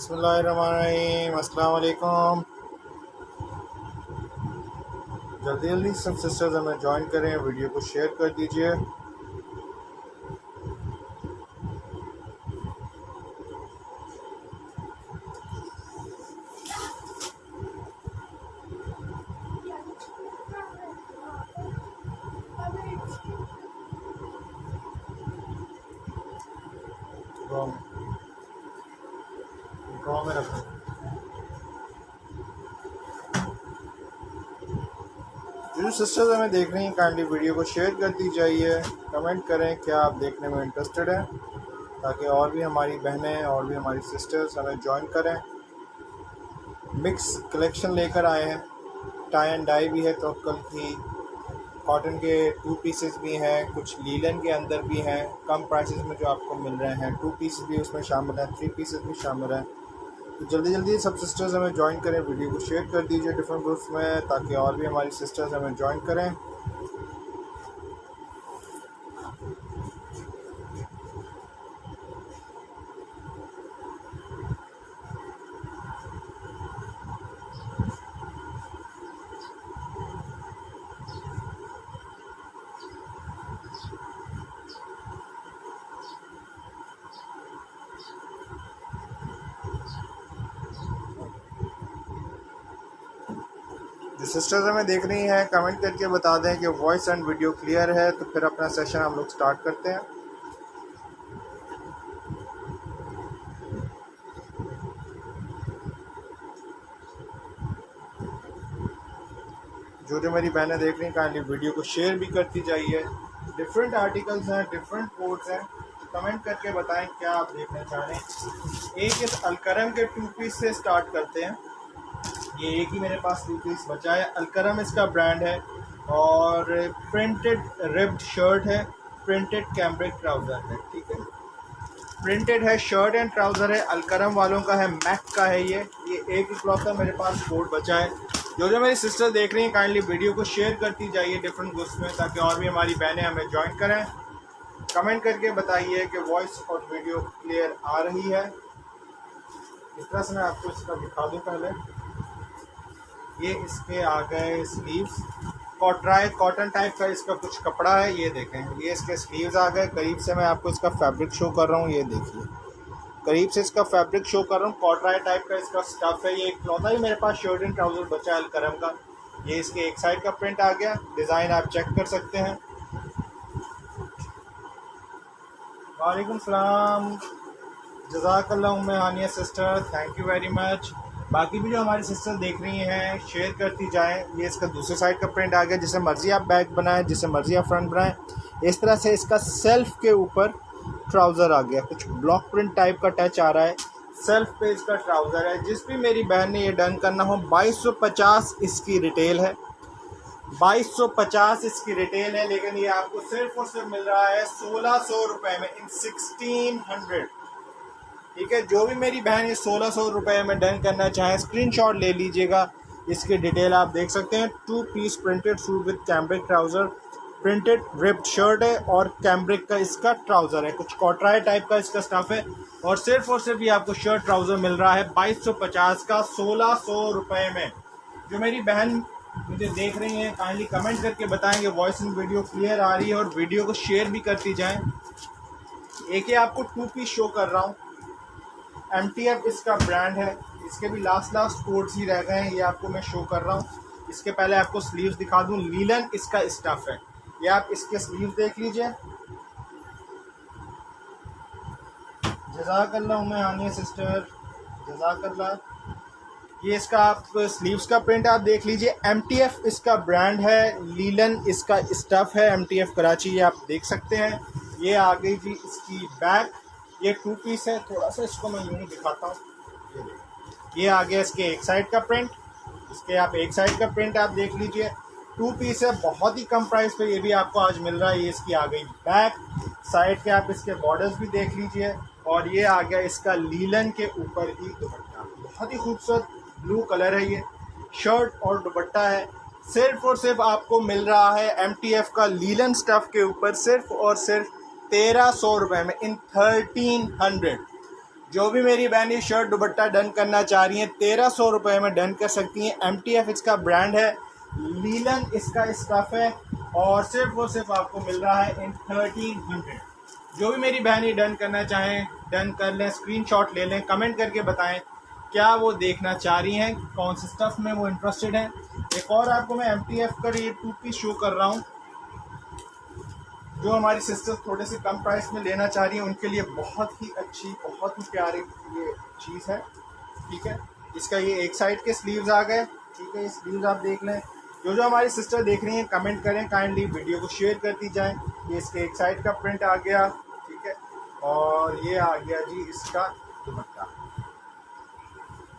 बिस्मिल्लाहिर्रहमानिर्रहीम। अस्सलाम वालेकुम। जल्दी जल्दी सब सिस्टर्स हमें ज्वाइन करें, वीडियो को शेयर कर दीजिए। ड्रॉ में ड्रॉ में रखो। जो सिस्टर्स हमें देख रही हैं काइंडली वीडियो को शेयर कर दी जाइए। कमेंट करें क्या आप देखने में इंटरेस्टेड हैं, ताकि और भी हमारी बहनें और भी हमारी सिस्टर्स हमें ज्वाइन करें। मिक्स कलेक्शन लेकर आए हैं। टाई एंड डाई भी है तो कल की, कॉटन के 2 पीसेस भी हैं, कुछ लीलन के अंदर भी हैं कम प्राइसेस में जो आपको मिल रहे हैं। 2 पीसेस भी उसमें शामिल हैं, 3 पीसेस भी शामिल हैं। तो जल्दी जल्दी सब सिस्टर्स हमें ज्वाइन करें, वीडियो को शेयर कर दीजिए डिफरेंट ग्रुप्स में, ताकि और भी हमारी सिस्टर्स हमें ज्वाइन करें। जो सिस्टर्स हमें देख रही हैं कमेंट करके बता दें कि वॉइस एंड वीडियो क्लियर है, तो फिर अपना सेशन हम लोग स्टार्ट करते हैं। जो मेरी बहनें देख रही हैं काइंडली वीडियो को शेयर भी करती जाइए। डिफरेंट आर्टिकल्स हैं, डिफरेंट कोड्स हैं, कमेंट करके बताएं क्या आप देखना चाह रहे हैं। एक इस अलकरम के 2 पीस से स्टार्ट करते हैं। ये एक ही मेरे पास 2 पीस बचा है। अलकरम इसका ब्रांड है और प्रिंटेड रिब्ड शर्ट है, प्रिंटेड कैम्ब्रिक ट्राउज़र है। ठीक है, प्रिंटेड है, शर्ट एंड ट्राउज़र है। अलकरम वालों का है, मैक का है। ये एक इकलौता मेरे पास कोड बचा है। जो मेरी सिस्टर देख रही हैं काइंडली वीडियो को शेयर करती जाइए डिफरेंट ग्रुप्स में, ताकि और भी हमारी बहनें हमें ज्वाइन करें। कमेंट करके बताइए कि वॉइस और वीडियो क्लियर आ रही है। इस तरह से मैं आपको इसका दिखा दूँ। पहले ये इसके आ गए स्लीव्स, कॉटन टाइप का इसका कुछ कपड़ा है। ये देखें, ये इसके स्लीव्स आ गए। करीब से मैं आपको इसका फैब्रिक शो कर रहा हूँ। ये देखिए, करीब से इसका फैब्रिक शो कर रहा हूँ। कॉटराई टाइप का इसका स्टफ है। ये एक क्लॉथ ही मेरे पास शर्ट एंड ट्राउज़र बचा है अलकरम का। ये इसके एक साइड का प्रिंट आ गया। डिज़ाइन आप चेक कर सकते हैं। वालेकुम सलाम, जज़ाकल्लाह Umme Haniya sister, thank you very much. बाकी भी जो हमारी सिस्टर देख रही हैं शेयर करती जाएं। ये इसका दूसरे साइड का प्रिंट आ गया। जिसे मर्ज़ी आप बैक बनाएं, जिसे मर्ज़ी आप फ्रंट बनाएं। इस तरह से इसका सेल्फ के ऊपर ट्राउज़र आ गया। कुछ ब्लॉक प्रिंट टाइप का टच आ रहा है। सेल्फ पे इसका ट्राउज़र है। जिस भी मेरी बहन ने ये डन करना हो, 2250 इसकी रिटेल है। 2250 इसकी रिटेल है, लेकिन ये आपको सिर्फ और सिर्फ मिल रहा है 1600 रुपये में, इन 1600। ठीक है, जो भी मेरी बहन ये 1600 रुपये में डन करना चाहे स्क्रीनशॉट ले लीजिएगा। इसकी डिटेल आप देख सकते हैं। 2 piece printed suit with cambric trouser, printed ripped shirt है और कैम्ब्रिक का इसका ट्राउज़र है। कुछ कॉटराई टाइप का इसका स्टफ है और सिर्फ ये आपको शर्ट ट्राउज़र मिल रहा है 2250 का 1600 रुपये में। जो मेरी बहन मुझे देख रही हैं काइंडली कमेंट करके बताएंगे वॉइस एंड वीडियो क्लियर आ रही है, और वीडियो को शेयर भी करती जाएं। एक ही आपको 2 पीस शो कर रहा हूँ। MTF इसका ब्रांड है। इसके भी लास्ट कोड्स ही रह गए हैं, ये आपको मैं शो कर रहा हूँ। इसके पहले आपको स्लीव्स दिखा दूँ। लीलन इसका स्टफ है। ये आप इसके स्लीव्स देख लीजिए। जज़ाकल्लाह उम्मे हानिया सिस्टर, जज़ाकल्लाह। ये इसका आप स्लीव्स का प्रिंट आप देख लीजिए। MTF इसका ब्रांड है, लीलन इसका स्टफ है, MTF कराची, ये आप देख सकते हैं। ये आ गई जी इसकी बैक। ये 2 पीस है। थोड़ा सा इसको मैं यूँ दिखाता हूँ। ये आ गया इसके एक साइड का प्रिंट। इसके आप एक साइड का प्रिंट आप देख लीजिए। 2 पीस है, बहुत ही कम प्राइस पे ये भी आपको आज मिल रहा है। ये इसकी आ गई बैक। साइड के आप इसके बॉर्डर्स भी देख लीजिए। और ये आ गया इसका लीलन के ऊपर ही दुपट्टा। बहुत ही खूबसूरत ब्लू कलर है। ये शर्ट और दुपट्टा है। सिर्फ और सिर्फ आपको मिल रहा है MTF का लीलन स्टफ के ऊपर सिर्फ और सिर्फ 1300 रुपये में, इन 1300। जो भी मेरी बहन ये शर्ट दुपट्टा डन करना चाह रही हैं 1300 रुपये में डन कर सकती हैं। MTF इसका ब्रांड है, लीलन इसका स्टफ़ है और सिर्फ आपको मिल रहा है इन 1300। जो भी मेरी बहन ये डन करना चाहें डन कर लें, स्क्रीनशॉट ले लें, कमेंट करके बताएं क्या वो देखना चाह रही हैं, कौन से स्टफ़ में वो इंटरेस्टेड हैं। एक और आपको मैं MTF का ये 2 पीस शो कर रहा हूँ, जो हमारी सिस्टर्स थोड़े से कम प्राइस में लेना चाह रही हैं उनके लिए बहुत ही अच्छी, बहुत ही प्यारी ये चीज़ है। ठीक है, इसका ये एक साइड के स्लीव्स आ गए। ठीक है, ये स्लीव्स आप देख लें। जो हमारी सिस्टर देख रही हैं कमेंट करें, काइंडली वीडियो को शेयर करती जाएं। ये इसके एक साइड का प्रिंट आ गया। ठीक है, और ये आ गया जी इसका दुपट्टा।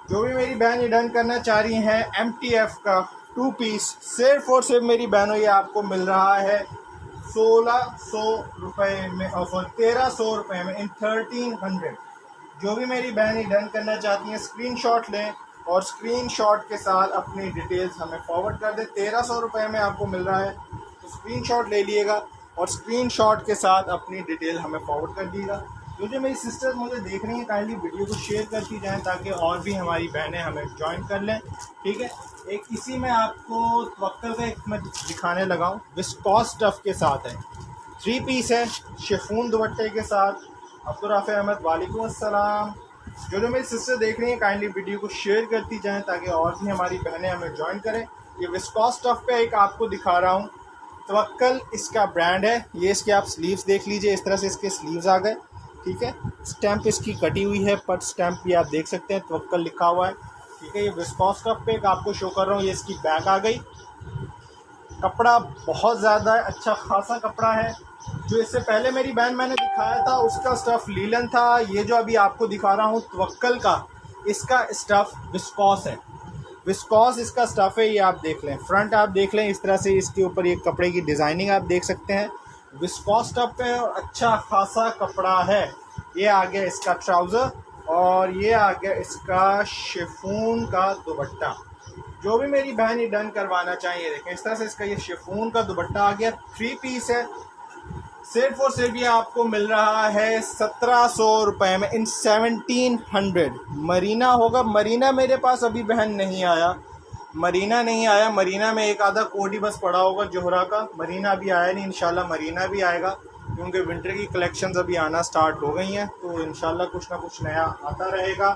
जो भी मेरी बहन ये डन करना चाह रही हैं MTF का 2 पीस सिर्फ और सिर्फ मेरी बहनों ये आपको मिल रहा है 1600 रुपये में, और 1300 रुपये में इन 1300। जो भी मेरी बहन ये डन करना चाहती हैं स्क्रीनशॉट लें और स्क्रीनशॉट के साथ अपनी डिटेल्स हमें फॉरवर्ड कर दें। 1300 रुपये में आपको मिल रहा है, तो स्क्रीनशॉट ले लिएगा और स्क्रीनशॉट के साथ अपनी डिटेल हमें फॉरवर्ड कर दीजिएगा। जो मेरी सिस्टर्स मुझे देख रही हैं काइंडली वीडियो को शेयर करती जाएं ताकि और भी हमारी बहनें हमें ज्वाइन कर लें। ठीक है, एक इसी में आपको तवक्कल का एक मैं दिखाने लगा हूँ, विस्कॉस स्टफ़ के साथ है, 3 पीस है शिफॉन दुपट्टे के साथ। अब्दुल राफ़ी अहमद वालेकुम अस्सलाम। जो मेरी सिस्टर देख रही हैं काइंडली वीडियो को शेयर करती जाएं ताकि और भी हमारी बहनें हमें ज्वाइन करें। ये विस्कॉस स्टफ़ पे एक आपको दिखा रहा हूँ, तवक्कल इसका ब्रांड है। ये इसके आप स्लीव्स देख लीजिए, इस तरह से इसके स्लीव्स आ गए। ठीक है, स्टैम्प इसकी कटी हुई है, पर स्टैम्प भी आप देख सकते हैं, तवक्कल लिखा हुआ है। ठीक है, ये विस्कॉस स्टफ़ पे एक आपको शो कर रहा हूँ। ये इसकी बैक आ गई। कपड़ा बहुत ज़्यादा अच्छा खासा कपड़ा है। जो इससे पहले मेरी बहन मैंने दिखाया था उसका स्टफ़ लीलन था। ये जो अभी आपको दिखा रहा हूँ तवक्कल का, इसका स्टफ़ विस्कॉस है। विस्कॉस इसका स्टफ़ है। ये आप देख लें, फ्रंट आप देख लें, इस तरह से इसके ऊपर ये कपड़े की डिज़ाइनिंग आप देख सकते हैं। विस्कॉस स्टफ़ है और अच्छा खासा कपड़ा है। ये आ गया इसका ट्राउज़र और ये आ गया इसका शिफॉन का दुपट्टा। जो भी मेरी बहन ये डन करवाना चाहिए देखें, इस तरह से इसका ये शिफॉन का दुपट्टा आ गया। 3 पीस है, सिर्फ और सिर्फ ये आपको मिल रहा है 1700 रुपये में इन 1700। मरीना होगा, मरीना मेरे पास अभी बहन नहीं आया, मरीना नहीं आया। मरीना में एक आधा कोड ही बस पड़ा होगा जोहरा का, मरीना अभी आया नहीं। इंशाल्लाह मरीना भी आएगा क्योंकि विंटर की कलेक्शंस अभी आना स्टार्ट हो गई हैं, तो इंशाल्लाह कुछ ना कुछ नया आता रहेगा।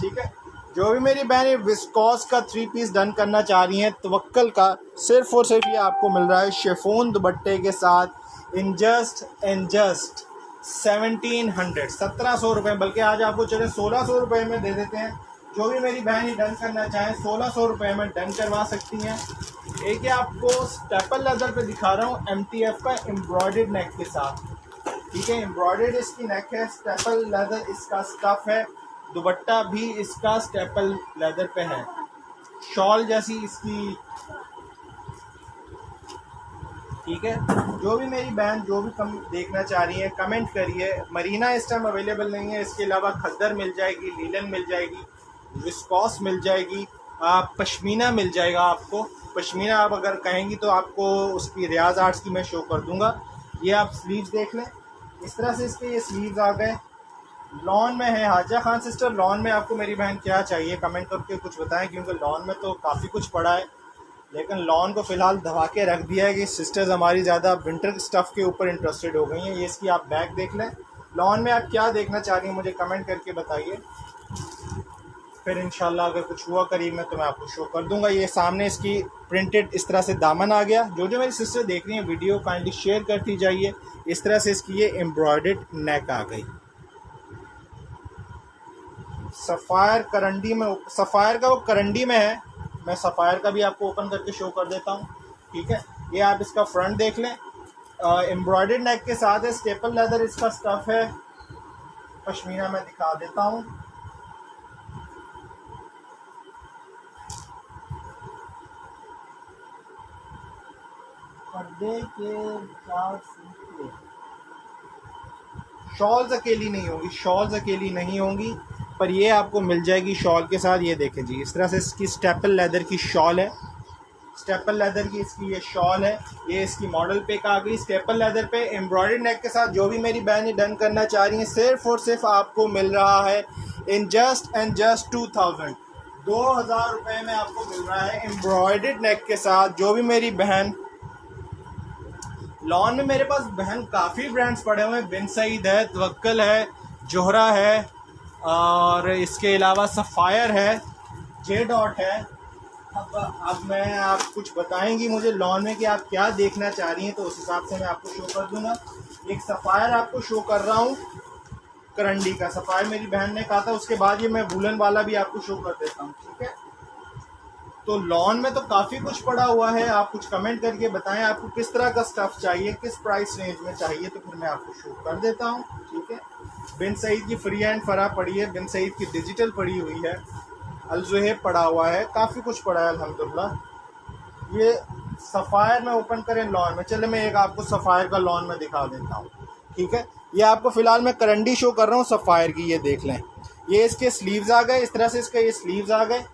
ठीक है, जो भी मेरी बहन विस्कॉस का 3 पीस डन करना चाह रही हैं तवक्कल का, सिर्फ और सिर्फ ये आपको मिल रहा है शिफॉन दुपट्टे के साथ इन जस्ट 1700, 1700 रुपये, बल्कि आज आपको चले 1600 रुपये में दे देते हैं। जो भी मेरी बहन ये डन करना चाहें 1600 रुपये में डन करवा सकती हैं। एक आपको स्टेपल लेदर पे दिखा रहा हूँ MTF का एम्ब्रॉयडर्ड नेक के साथ। ठीक है, एम्ब्रॉयडर्ड इसकी नेक है, स्टेपल लेदर इसका स्टफ़ है, दुपट्टा भी इसका स्टेपल लेदर पे है, शॉल जैसी इसकी। ठीक है, जो भी मेरी बहन जो भी कम देखना चाह रही है कमेंट करिए। मरीना इस टाइम अवेलेबल नहीं है, इसके अलावा खद्दर मिल जाएगी, लीलन मिल जाएगी, विस्कॉस मिल जाएगी, पश्मीना मिल जाएगा आपको। पश्मीना आप अगर कहेंगी तो आपको उसकी रियाज आर्ट्स की मैं शो कर दूंगा। ये आप स्लीव्स देख लें, इस तरह से इसके ये स्लीव्स आ गए। लॉन में है हाजा खान सिस्टर, लॉन में आपको मेरी बहन क्या चाहिए कमेंट करके कुछ बताएं, क्योंकि लॉन में तो काफ़ी कुछ पड़ा है, लेकिन लॉन को फ़िलहाल दबा के रख दिया है कि सिस्टर्स हमारी ज़्यादा विंटर स्टफ़ के ऊपर इंटरेस्टेड हो गई हैं। ये इसकी आप बैग देख लें। लॉन में आप क्या देखना चाह रही हैं मुझे कमेंट करके बताइए, फिर इंशाल्लाह अगर कुछ हुआ करीब में तो मैं आपको शो कर दूंगा। ये सामने इसकी प्रिंटेड इस तरह से दामन आ गया। जो मेरी सिस्टर देख रही हैं वीडियो काइंडली शेयर करती जाइए। इस तरह से इसकी ये एम्ब्रॉयडर्ड नेक आ गई। सफ़ायर करंडी में, सफ़ायर का वो करंडी में है, मैं सफ़ायर का भी आपको ओपन करके शो कर देता हूँ। ठीक है, ये आप इसका फ्रंट देख लें, एम्ब्रॉयडर्ड नेक के साथ है, स्टेपल लेदर इसका स्टफ़ है। पश्मीना मैं दिखा देता हूँ। पर्दे के शॉल्स अकेली नहीं होंगी, शॉल्स अकेली नहीं होंगी, पर ये आपको मिल जाएगी शॉल के साथ। ये देखें जी, इस तरह से इसकी स्टेपल लेदर की शॉल है। स्टेपल लेदर की इसकी ये शॉल है, ये इसकी मॉडल पिक आ गई स्टेपल लेदर पे एम्ब्रॉयडर्ड नेक के साथ। जो भी मेरी बहन ये डन करना चाह रही है सिर्फ और सिर्फ आपको मिल रहा है इन जस्ट एंड जस्ट 2000 रुपये में आपको मिल रहा है एम्ब्रॉयडर्ड नेक के साथ। जो भी मेरी बहन लॉन में मेरे पास बहन काफ़ी ब्रांड्स पड़े हुए हैं, बिन सईद है, तवक्कल है, जोहरा है और इसके अलावा सफ़ायर है, जे डॉट है। अब मैं आप कुछ बताएंगी मुझे लॉन में कि आप क्या देखना चाह रही हैं तो उस हिसाब से मैं आपको शो कर दूंगा। एक सफ़ायर आपको शो कर रहा हूँ, करंडी का सफ़ायर मेरी बहन ने कहा था, उसके बाद ये मैं वूलन वाला भी आपको शो कर देता हूँ, ठीक है। तो लॉन में तो काफ़ी कुछ पड़ा हुआ है, आप कुछ कमेंट करके बताएं आपको किस तरह का स्टफ़ चाहिए, किस प्राइस रेंज में चाहिए, तो फिर मैं आपको शो कर देता हूँ, ठीक है। बिन सईद की फ्री एंड फरा पड़ी है, बिन सईद की डिजिटल पड़ी हुई है, अलजुहेब पड़ा हुआ है, काफ़ी कुछ पड़ा है अल्हम्दुलिल्लाह। ये सफ़ायर में ओपन करें लॉन में, चले मैं एक आपको सफ़ायर का लॉन में दिखा देता हूँ, ठीक है। ये आपको फ़िलहाल मैं करंडी शो कर रहा हूँ सफ़ायर की, ये देख लें। ये इसके स्लीव्स आ गए, इस तरह से इसका ये स्लीव्स आ गए,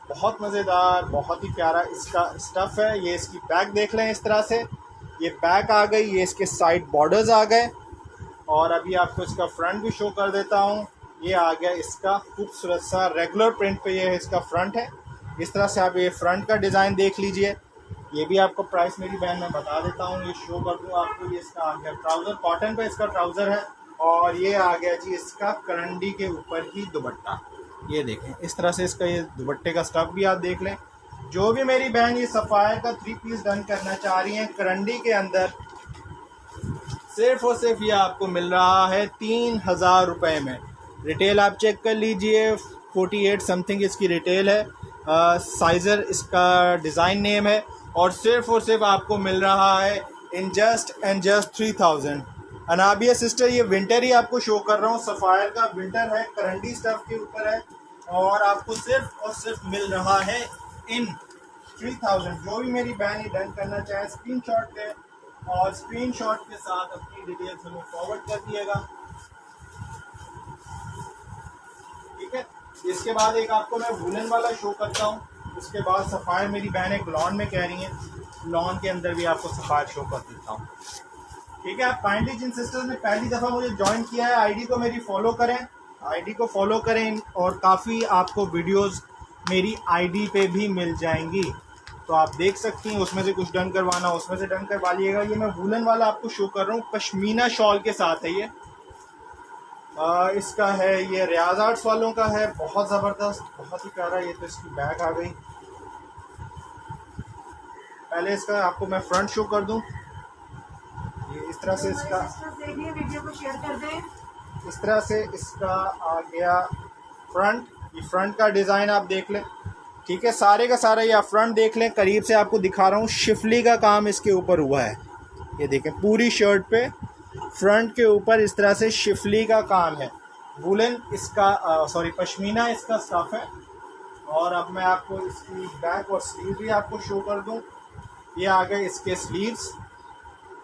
बहुत मज़ेदार बहुत ही प्यारा इसका स्टफ़ है। ये इसकी बैक देख लें, इस तरह से ये बैक आ गई, ये इसके साइड बॉर्डर्स आ गए और अभी आपको इसका फ्रंट भी शो कर देता हूँ। ये आ गया इसका खूबसूरत सा रेगुलर प्रिंट पे, ये इसका फ्रंट है। इस तरह से आप ये फ्रंट का डिज़ाइन देख लीजिए। ये भी आपको प्राइस मेरी बहन मैं बता देता हूँ, ये शो कर दूँ आपको। ये इसका आ गया ट्राउज़र, कॉटन पे इसका ट्राउज़र है और ये आ गया जी इसका करंडी के ऊपर ही दुपट्टा। ये देखें इस तरह से इसका ये दुपट्टे का स्टफ़ भी आप देख लें। जो भी मेरी बहन ये सफ़ायर का 3 पीस डन करना चाह रही हैं करंडी के अंदर, सिर्फ और सिर्फ ये आपको मिल रहा है 3000 रुपये में। रिटेल आप चेक कर लीजिए, 48 समथिंग इसकी रिटेल है, साइज़र इसका डिज़ाइन नेम है और सिर्फ आपको मिल रहा है in just and just 3000। Anabia sister ये विंटर ही आपको शो कर रहा हूँ, सफ़ायर का विंटर है, करंडी स्टफ़ के ऊपर है और आपको सिर्फ और सिर्फ मिल रहा है इन 3000। जो भी मेरी बहन ये डन करना चाहे स्क्रीनशॉट लें और स्क्रीनशॉट के साथ अपनी डिटेल्स हमें फॉरवर्ड कर दिएगा, ठीक है। इसके बाद एक आपको मैं वूलन वाला शो करता हूँ, उसके बाद सफ़ायर मेरी बहन एक लॉन में कह रही है, लॉन के अंदर भी आपको सफ़ायर शो कर देता हूँ, ठीक है। आप काइंडली जिन सिस्टर्स ने पहली दफ़ा मुझे ज्वाइन किया है आईडी को मेरी फॉलो करें, आईडी को फॉलो करें और काफ़ी आपको वीडियोस मेरी आईडी पे भी मिल जाएंगी, तो आप देख सकती हैं। उसमें से कुछ डन करवाना उसमें से डन करवा लिएगा। ये मैं वूलन वाला आपको शो कर रहा हूँ, पश्मीना शॉल के साथ है ये। इसका है ये रियाज आर्ट्स वालों का है, बहुत ज़बरदस्त बहुत ही प्यारा। ये तो इसकी बैग आ गई। पहले इसका आपको मैं फ्रंट शो कर दूँ, ये इस तरह से इसका वीडियो को शेयर कर दें। इस तरह से इसका आ गया फ्रंट। ये फ्रंट का डिज़ाइन आप देख लें, ठीक है। सारे का सारा ये आप फ्रंट देख लें, करीब से आपको दिखा रहा हूँ। शिफली का काम इसके ऊपर हुआ है, ये देखें पूरी शर्ट पे फ्रंट के ऊपर इस तरह से शिफली का काम है। वूलन इसका पश्मीना इसका स्टफ़ है। और अब मैं आपको इसकी बैक और स्लीव भी आपको शो कर दूँ। ये आ गए इसके स्लीव्स,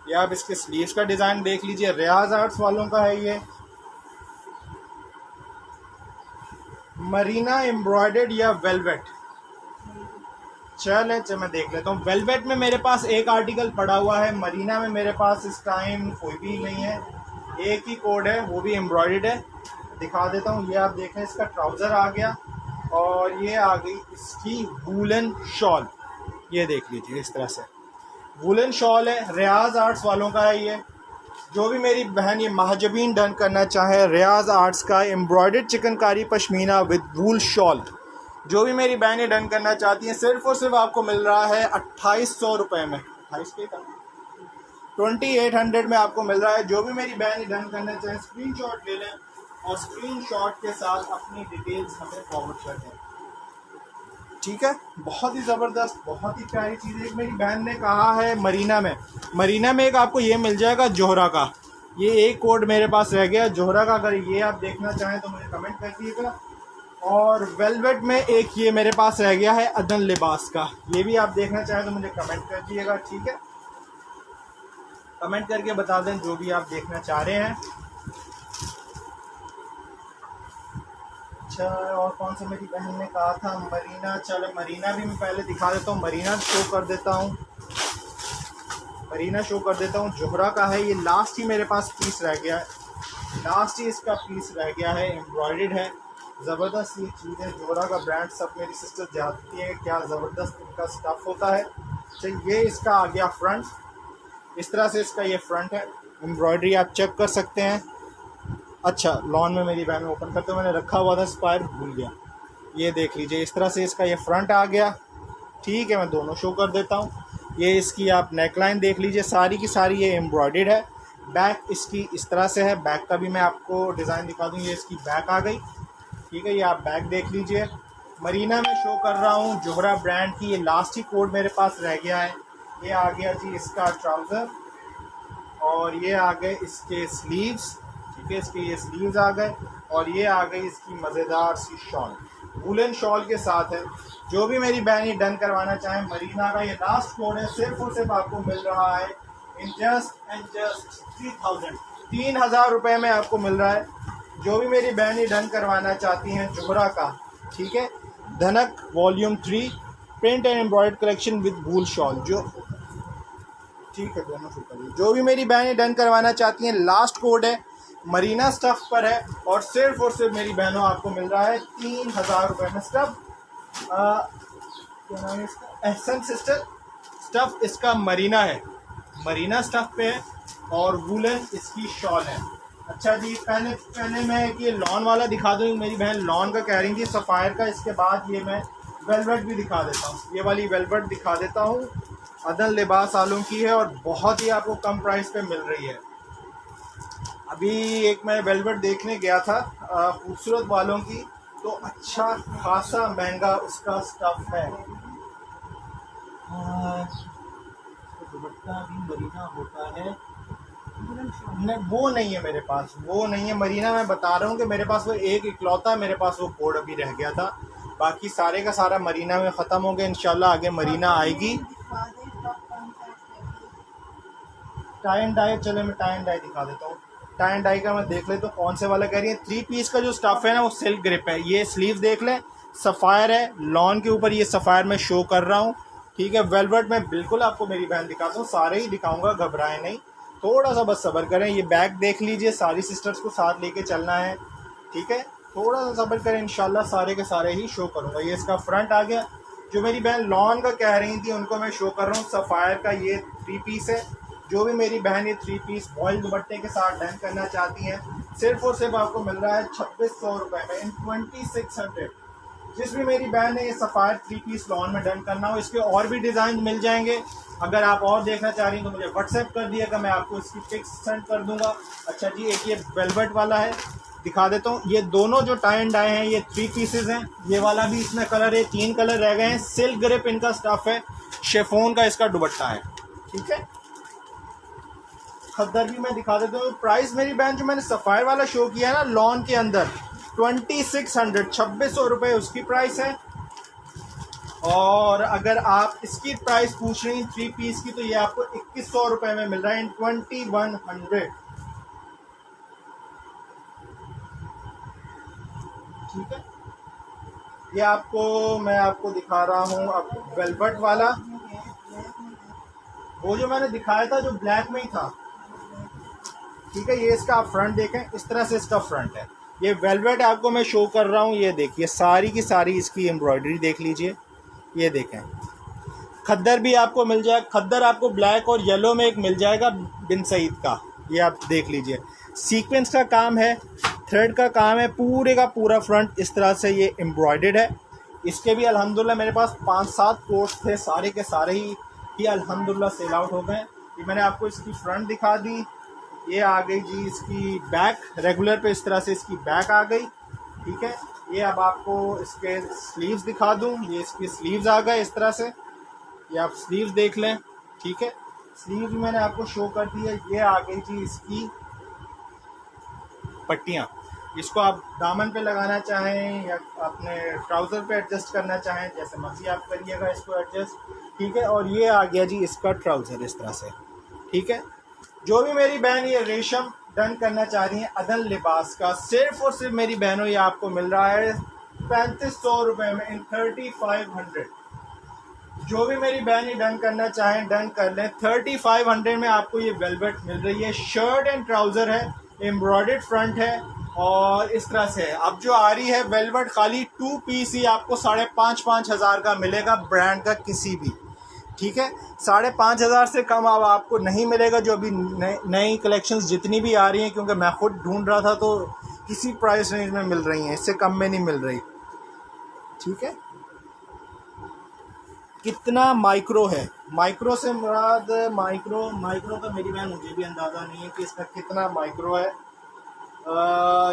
ये आप इसके स्लीव्स का डिज़ाइन देख लीजिए, रियाज आर्ट्स वालों का है ये। मरीना एम्ब्रॉयडर्ड या वेलवेट, चल मैं देख लेता हूँ। वेलवेट में मेरे पास एक आर्टिकल पड़ा हुआ है, मरीना में मेरे पास इस टाइम कोई भी नहीं है, एक ही कोड है वो भी एम्ब्रॉयडर्ड है। दिखा देता हूँ, ये आप देखें इसका ट्राउज़र आ गया और ये आ गई इसकी वूलन शॉल। ये देख लीजिए इस तरह से वूलन शॉल है, रियाज आर्ट्स वालों का है ये। जो भी मेरी बहन ये महाजबीन डन करना चाहे, रियाज आर्ट्स का embroidered chikankari pashmina with wool shawl, जो भी मेरी बहनें डन करना चाहती हैं सिर्फ और सिर्फ आपको मिल रहा है 2800 रुपये में। 2800 में आपको मिल रहा है। जो भी मेरी बहनें डन करना चाहें स्क्रीनशॉट ले लें और स्क्रीनशॉट के साथ अपनी डिटेल्स हमें फॉरवर्ड कर दें, ठीक है। बहुत ही ज़बरदस्त बहुत ही प्यारी चीज़ है। मेरी बहन ने कहा है मरीना में एक आपको ये मिल जाएगा जोहरा का, ये एक कोड मेरे पास रह गया जोहरा का, अगर ये आप देखना चाहें तो मुझे कमेंट कर दीजिएगा। और वेलवेट में एक ये मेरे पास रह गया है अदन लिबास का, ये भी आप देखना चाहें तो मुझे कमेंट कर दीजिएगा, ठीक है। कमेंट करके बता दें जो भी आप देखना चाह रहे हैं, अच्छा, और कौन सा मेरी बहन ने कहा था? मरीना। चलो मरीना भी मैं पहले दिखा देता हूँ, मरीना शो कर देता हूँ, मरीना शो कर देता हूँ। जोहरा का है ये, लास्ट ही मेरे पास पीस रह गया है, लास्ट ही इसका पीस रह गया है, एम्ब्रॉयडर्ड है। ज़बरदस्त ये चीज़ है, जोहरा का ब्रांड सब मेरी सिस्टर जानती है क्या ज़बरदस्त इनका स्टफ़ होता है। अच्छा, ये इसका आ गया फ्रंट, इस तरह से इसका ये फ्रंट है, एम्ब्रॉयडरी आप चेक कर सकते हैं। अच्छा, लॉन में मेरी बहन ओपन करते हुए मैंने रखा हुआ था स्पायर, भूल गया। ये देख लीजिए, इस तरह से इसका ये फ्रंट आ गया। ठीक है, मैं दोनों शो कर देता हूँ। ये इसकी आप नेकलाइन देख लीजिए, सारी की सारी ये एम्ब्रॉयडर्ड है। बैक इसकी इस तरह से है, बैक का भी मैं आपको डिज़ाइन दिखा दूँ। ये इसकी बैक आ गई। ठीक है, ये आप बैक देख लीजिए। मरीना में शो कर रहा हूँ, जोहरा ब्रांड की। ये लास्ट ही कोड मेरे पास रह गया है। ये आ गया जी इसका ट्राउज़र, और ये आ गए इसके स्लीव्स। ठीक है, इसके ये स्लीव्स आ गए, और ये आ गई इसकी मज़ेदार सी शॉल, वुलन शॉल के साथ है। जो भी मेरी बहन ये डन करवाना चाहें, मरीना का ये लास्ट कोड है, सिर्फ और सिर्फ आपको मिल रहा है इन जस्ट एंड जस्ट 3,000 रुपये में आपको मिल रहा है। जो भी मेरी बहन ये डन करवाना चाहती हैं जोहरा का, ठीक है, Dhanak volume 3 print and embroidered collection with wool shawl, जो ठीक है दोनों शुक्र है। जो भी मेरी बहनें डन करवाना चाहती हैं, लास्ट कोड है, मरीना स्टफ़ पर है, और सिर्फ मेरी बहनों आपको मिल रहा है 3,000 रुपये में स्टफ़। क्या नाम है इसका? एहसन सिस्टर स्टफ़ इसका मरीना है, मरीना स्टफ़ पे है, और वूलन इसकी शॉल है। अच्छा जी, पहले मैं ये लॉन वाला दिखा दूँ, मेरी बहन लॉन का कह रही थी, सफ़ायर का। इसके बाद ये मैं वेलवेट भी दिखा देता हूँ, ये वाली वेलवेट दिखा देता हूँ। अदल लिबास आलम की है, और बहुत ही आपको कम प्राइस पे मिल रही है। अभी एक मैं वेलवेट देखने गया था खूबसूरत वालों की, तो अच्छा खासा महंगा उसका स्टफ़ है। दुपट्टा भी मरीना होता है, नहीं वो नहीं है मेरे पास, वो नहीं है मरीना। मैं बता रहा हूँ कि मेरे पास वो एक इकलौता मेरे पास वो कोड अभी रह गया था, बाकी सारे का सारा मरीना में ख़त्म हो गया। इंशाल्लाह आगे मरीना आएगी। टाई एंड डाई, चले मैं टाई एंड डाई दिखा देता हूँ। टाई एंड डाई का मैं देख लेता हूँ कौन से वाला कह रही है। 3 पीस का जो स्टफ़ है ना, वो सिल्क ग्रिप है। ये स्लीव देख लें, सफ़ायर है, लॉन के ऊपर ये सफ़ायर में शो कर रहा हूँ। ठीक है, वेलवेट में बिल्कुल आपको मेरी बहन दिखाता हूँ, सारे ही दिखाऊंगा, घबराएं नहीं, थोड़ा सा बस सब्र करें। ये बैग देख लीजिए, सारी सिस्टर्स को साथ लेके चलना है। ठीक है, थोड़ा सा सब्र करें, इंशाल्लाह सारे के सारे ही शो करूँगा। ये इसका फ्रंट आ गया। जो मेरी बहन लॉन का कह रही थी, उनको मैं शो कर रहा हूँ। सफ़ायर का ये 3 पीस है। जो भी मेरी बहन ये 3 पीस बॉयल दुपट्टे के साथ डन करना चाहती हैं, सिर्फ और सिर्फ आपको मिल रहा है 2600 रुपये में, इन 2600। जिस भी मेरी बहन ने ये सफ़ायर 3 पीस लॉन में डन करना हो, इसके और भी डिज़ाइन मिल जाएंगे। अगर आप और देखना चाह रही हैं तो मुझे व्हाट्सएप कर दिएगा, मैं आपको इसकी पिक्स सेंड कर दूंगा। अच्छा जी, एक ये वेलवेट वाला है, दिखा देता हूँ। ये दोनों जो टाई एंड डाई हैं, ये 3 पीसेज हैं। ये वाला भी इसमें कलर है, 3 कलर रह गए हैं। सिल्क ग्रिप इनका स्टफ़ है, शेफोन का इसका दुपट्टा है। ठीक है, खद्दर भी मैं दिखा देता हूँ। प्राइस मेरी बहन जो मैंने सफ़ायर वाला शो किया है ना लॉन के अंदर, 2600 रुपये उसकी प्राइस है। और अगर आप इसकी प्राइस पूछ रही हैं 3 पीस की, तो ये आपको 2100 रुपये में मिल रहा है, इन 2100। ठीक है, ये आपको मैं आपको दिखा रहा हूँ अब वेलवेट वाला, वो जो मैंने दिखाया था जो ब्लैक में ही था। ठीक है, ये इसका आप फ्रंट देखें, इस तरह से इसका फ्रंट है। ये वेलवेट आपको मैं शो कर रहा हूँ, ये देखिए सारी की सारी इसकी एम्ब्रॉयडरी देख लीजिए, ये देखें। खद्दर भी आपको मिल जाएगा, खद्दर आपको ब्लैक और येलो में एक मिल जाएगा बिन सईद का, ये आप देख लीजिए। सीक्वेंस का काम है, थ्रेड का काम है, पूरे का पूरा फ्रंट इस तरह से ये एम्ब्रॉयडर्ड है। इसके भी अल्हम्दुलिल्लाह मेरे पास 5-7 कोर्स थे, सारे के सारे ही अल्हम्दुलिल्लाह सेल आउट हो गए। ये मैंने आपको इसकी फ्रंट दिखा दी। ये आ गई जी इसकी बैक, रेगुलर पे इस तरह से इसकी बैक आ गई। ठीक है, ये अब आपको इसके स्लीव्स दिखा दूँ। ये इसकी स्लीव्स आ गए इस तरह से, ये आप स्लीव्स देख लें। ठीक है, स्लीव्स मैंने आपको शो कर दी है। ये आ गई जी इसकी पट्टियाँ, इसको आप दामन पे लगाना चाहें या अपने ट्राउज़र पे एडजस्ट करना चाहें, जैसे मर्जी आप करिएगा इसको एडजस्ट। ठीक है, और ये आ गया जी इसका ट्राउज़र इस तरह से। ठीक है, जो भी मेरी बहन ये रेशम डन करना चाह रही है अदन लिबास का, सिर्फ और सिर्फ मेरी बहनों ये आपको मिल रहा है 3500 रुपये में, इन 3500। जो भी मेरी बहन ये डन करना चाहें डन कर लें। 3500 में आपको ये वेलवेट मिल रही है। शर्ट एंड ट्राउज़र है, एम्ब्रॉयडर्ड फ्रंट है और इस तरह से है। अब जो आ रही है वेलवेट खाली 2 पीस ही आपको 5,500 हज़ार का मिलेगा, ब्रांड का किसी भी, ठीक है। 5,500 से कम अब आपको नहीं मिलेगा। जो अभी नई कलेक्शंस जितनी भी आ रही हैं, क्योंकि मैं खुद ढूंढ रहा था तो इसी प्राइस रेंज में मिल रही हैं, इससे कम में नहीं मिल रही, ठीक है। कितना माइक्रो है, माइक्रो से मुराद माइक्रो का मेरी बहन मुझे भी अंदाज़ा नहीं है कि इसका कितना माइक्रो है।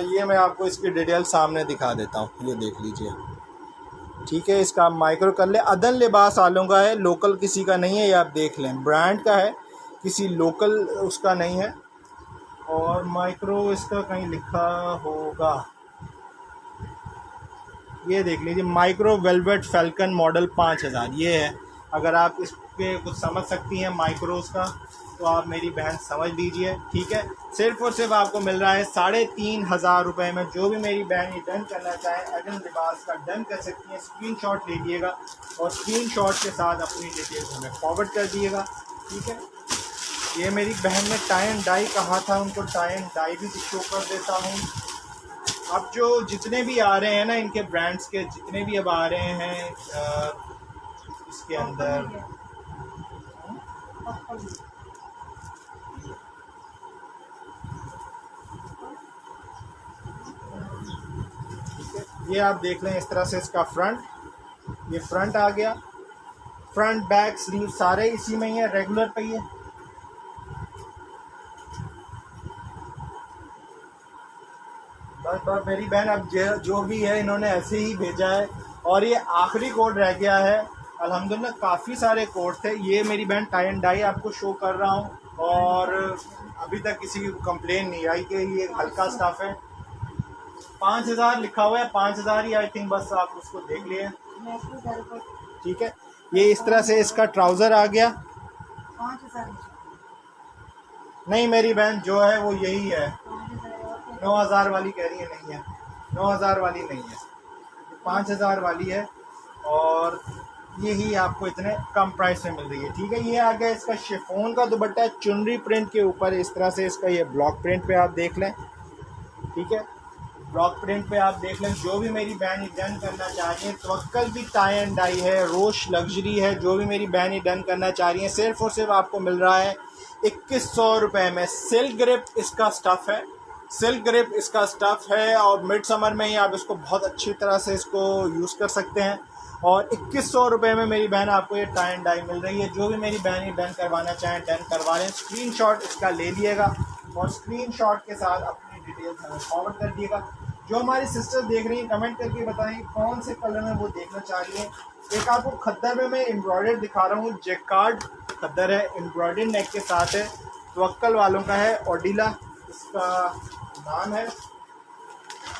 ये मैं आपको इसकी डिटेल सामने दिखा देता हूँ, ये देख लीजिए, ठीक है। इसका आप माइक्रो कर ले। अदन लिबास वालों का है, लोकल किसी का नहीं है, ये आप देख लें, ब्रांड का है, किसी लोकल उसका नहीं है। और माइक्रो इसका कहीं लिखा होगा, ये देख लीजिए, माइक्रो वेलवेट फैल्कन मॉडल 5000 ये है। अगर आप इस पे कुछ समझ सकती हैं माइक्रोस का तो आप मेरी बहन समझ लीजिए, ठीक है। सिर्फ और सिर्फ आपको मिल रहा है 3500 रुपये में। जो भी मेरी बहन ये डन करना चाहे अदन लिबास का डन कर सकती हैं। स्क्रीनशॉट ले लीजिएगा और स्क्रीनशॉट के साथ अपनी डिटेल्स हमें फॉरवर्ड कर दिएगा, ठीक है। ये मेरी बहन ने टाई एंड डाई कहा था, उनको टाई एंड डाई भी शो कर देता हूँ। अब जो जितने भी आ रहे हैं ना, इनके ब्रांड्स के जितने भी अब आ रहे हैं इसके अंदर, ये आप देख लें, इस तरह से इसका फ्रंट, ये फ्रंट आ गया, फ्रंट बैक स्लीव सारे इसी में ही है, रेगुलर पे ही है। बस मेरी बहन अब जो भी है इन्होंने ऐसे ही भेजा है और ये आखिरी कोड रह गया है। अल्हम्दुलिल्लाह काफ़ी सारे कोड थे। ये मेरी बहन टाई एंड डाई आपको शो कर रहा हूँ और अभी तक किसी की कंप्लेन नहीं आई कि ये हल्का स्टफ है। 5000 लिखा हुआ है, 5000 ही आई थिंक, बस आप उसको देख लिए, ठीक है। ये इस तरह से इसका ट्राउज़र आ गया। 5000 नहीं मेरी बहन जो है वो यही है, 9000 वाली कह रही है, नहीं है 9000 वाली नहीं है, 5000 वाली है और यही आपको इतने कम प्राइस में मिल रही है, ठीक है। ये आ गया इसका शिफॉन का दुपट्टा, चुनरी प्रिंट के ऊपर इस तरह से इसका ये ब्लॉक प्रिंट पे आप देख लें, ठीक है। ब्लॉक प्रिंट पे आप देख लें। जो भी मेरी बहन डन करना चाह रही है, तवक्कल भी टाई एंड डाई है, रोश लग्जरी है। जो भी मेरी बहन डन करना चाह रही है सिर्फ और सिर्फ आपको मिल रहा है 2100 रुपये में। सिल्क ग्रिप इसका स्टफ़ है, सिल्क ग्रिप इसका स्टफ़ है और मिड समर में ही आप इसको बहुत अच्छी तरह से इसको यूज़ कर सकते हैं। और 2100 रुपये में मेरी बहन आपको ये टाई एंड डाई मिल रही है। जो भी मेरी बहन ये डन करवाना चाहें डन करवा लें। स्क्रीनशॉट इसका ले लिएगा और स्क्रीनशॉट के साथ अपनी डिटेल्स हमें फॉरवर्ड कर दिएगा। जो हमारी सिस्टर देख रही हैं कमेंट करके बताएं कौन से कलर में वो देखना चाह रही हैं। एक आपको खद्दर में मैं एम्ब्रॉयडर्ड दिखा रहा हूँ, जैकार्ड खद्दर है, एम्ब्रॉयडर्ड नेक के साथ है, तवक्कल वालों का है, ओडिला इसका नाम है।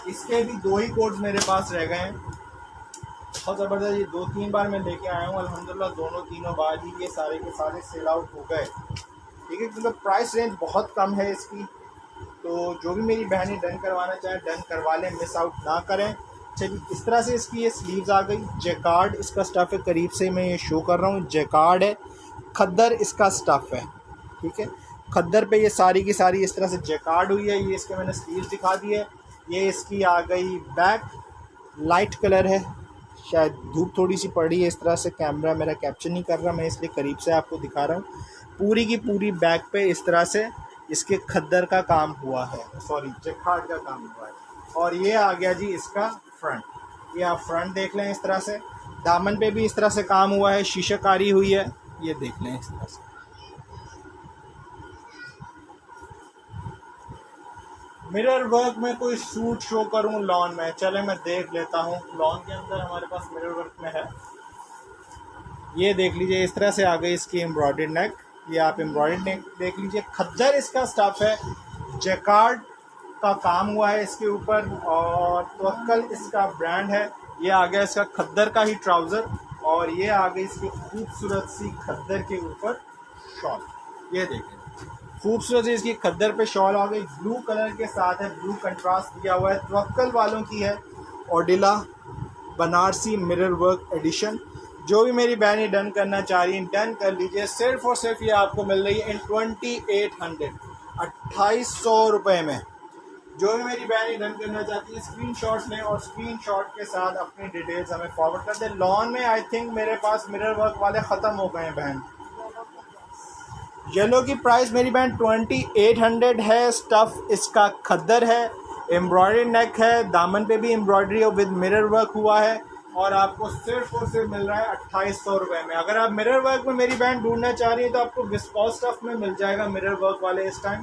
इसके भी 2 ही कोड्स मेरे पास रह गए हैं, बहुत ज़बरदस्त। ये 2-3 बार मैं लेके आया हूँ अल्हम्दुलिल्लाह, तीनों बार ही ये सारे के सारे सेल आउट हो गए, ठीक है, क्योंकि प्राइस रेंज बहुत कम है इसकी। तो जो भी मेरी बहनें डन करवाना चाहें डन करवा लें, मिस आउट ना करें। चलिए इस तरह से इसकी ये स्लीव्स आ गई। जैकार्ड इसका स्टफ़ है, करीब से मैं ये शो कर रहा हूँ, जैकार्ड है। खद्दर इसका स्टफ़ है, ठीक है। खद्दर पे ये सारी की सारी इस तरह से जैकार्ड हुई है। ये इसके मैंने स्लीव्स दिखा दी है। ये इसकी आ गई बैक, लाइट कलर है, शायद धूप थोड़ी सी पड़ रही है, इस तरह से कैमरा मेरा कैप्चर नहीं कर रहा, मैं इसलिए करीब से आपको दिखा रहा हूँ। पूरी की पूरी बैक पे इस तरह से इसके खद्दर का काम हुआ है, सॉरी जैकार्ड का काम हुआ है। और ये आ गया जी इसका फ्रंट, ये आप फ्रंट देख लें इस तरह से। दामन पे भी इस तरह से काम हुआ है, शीशेकारी हुई है, ये देख लें इस तरह से। मिरर वर्क में कोई सूट शो करूं लॉन में, चले मैं देख लेता हूं। लॉन के अंदर हमारे पास मिरर वर्क में है, ये देख लीजिए इस तरह से आ गई इसकी एम्ब्रॉयडर्ड नेक। ये आप एम्ब्रॉयडर्ड नेक देख लीजिए। खद्दर इसका स्टफ़ है, जैकार्ड का काम हुआ है इसके ऊपर और तवक्कल इसका ब्रांड है। ये आ गया इसका खद्दर का ही ट्राउज़र और ये आ गई इसकी खूबसूरत सी खद्दर के ऊपर शॉल, ये देखें खूबसूरत सी इसकी खद्दर पे शॉल आ गई, ब्लू कलर के साथ है, ब्लू कंट्रास्ट दिया हुआ है। तवक्कल वालों की है ओडिला बनारसी मिरर वर्क एडिशन। जो भी मेरी बहन ये डन करना चाह रही है डन कर लीजिए। सिर्फ और सिर्फ ये आपको मिल रही है इन 2800 2800 रुपये में। जो भी मेरी बहन ये डन करना चाहती है स्क्रीनशॉट्स लें और स्क्रीनशॉट के साथ अपनी डिटेल्स हमें फॉरवर्ड कर दें। लॉन में आई थिंक मेरे पास मिरर वर्क वाले ख़त्म हो गए हैं बहन। येलो की प्राइस मेरी बहन 2800 है। स्टफ़ इसका खद्दर है, एम्ब्रॉयडरी नेक है, दामन पे भी एम्ब्रॉयडरी विद मिरर वर्क हुआ है और आपको सिर्फ और सिर्फ मिल रहा है 2800 रुपये में। अगर आप मिरर वर्क में मेरी बहन ढूंढना चाह रही है तो आपको विस्कॉस स्टफ़ में मिल जाएगा मिरर वर्क वाले इस टाइम।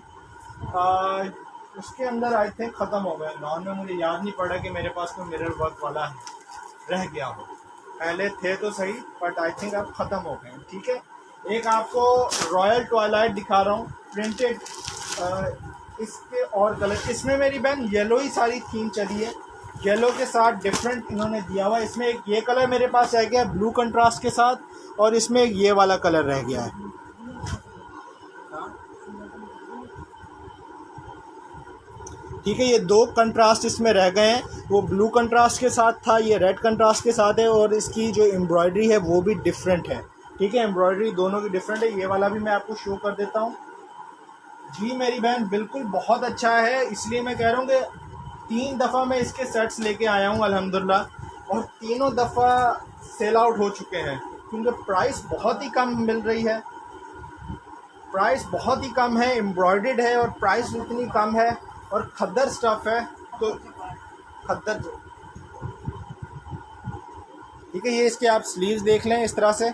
उसके अंदर आई थिंक ख़त्म हो गया लॉन में, मुझे याद नहीं पड़ा कि मेरे पास कोई मिरर वर्क वाला रह गया हो। पहले थे तो सही बट आई थिंक अब ख़त्म हो गए। ठीक है, एक आपको रॉयल ट्वाइलाइट दिखा रहा हूँ प्रिंटेड, इसके और कलर। इसमें मेरी बहन येलो ही सारी थीम चली है, येलो के साथ डिफरेंट इन्होंने दिया हुआ है। इसमें एक ये कलर मेरे पास रह गया है ब्लू कंट्रास्ट के साथ और इसमें एक ये वाला कलर रह गया है। ठीक है, ये दो कंट्रास्ट इसमें रह गए हैं, वो ब्लू कंट्रास्ट के साथ था, ये रेड कंट्रास्ट के साथ है और इसकी जो एम्ब्रॉयडरी है वो भी डिफरेंट है। ठीक है, एम्ब्रॉयडरी दोनों की डिफरेंट है। ये वाला भी मैं आपको शो कर देता हूँ। जी मेरी बहन बिल्कुल बहुत अच्छा है, इसलिए मैं कह रहा हूँ कि 3 दफ़ा मैं इसके सेट्स लेके आया हूँ अल्हम्दुलिल्लाह और तीनों दफ़ा सेल आउट हो चुके हैं क्योंकि प्राइस बहुत ही कम मिल रही है। प्राइस बहुत ही कम है, एम्ब्रॉयडर्ड है और प्राइस इतनी कम है और खद्दर स्टफ़ है तो खद्दर। ठीक है, ये इसके आप स्लीव्स देख लें इस तरह से।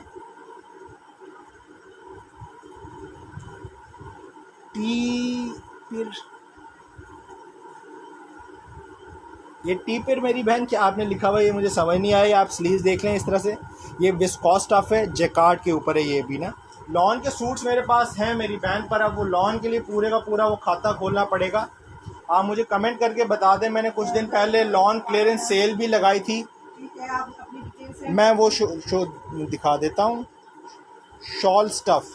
टी पर मेरी बहन क्या आपने लिखा हुआ है ये मुझे समझ नहीं आया। आप स्लीव्स देख लें इस तरह से, ये विस्कॉस स्टफ़ है, जैकार्ड के ऊपर है ये भी ना। लॉन के सूट्स मेरे पास हैं मेरी बहन, पर अब वो लॉन के लिए पूरे का पूरा वो खाता खोलना पड़ेगा। आप मुझे कमेंट करके बता दें, मैंने कुछ दिन पहले लॉन क्लियरेंस सेल भी लगाई थी, मैं वो शो दिखा देता हूँ। शॉल स्टफ़,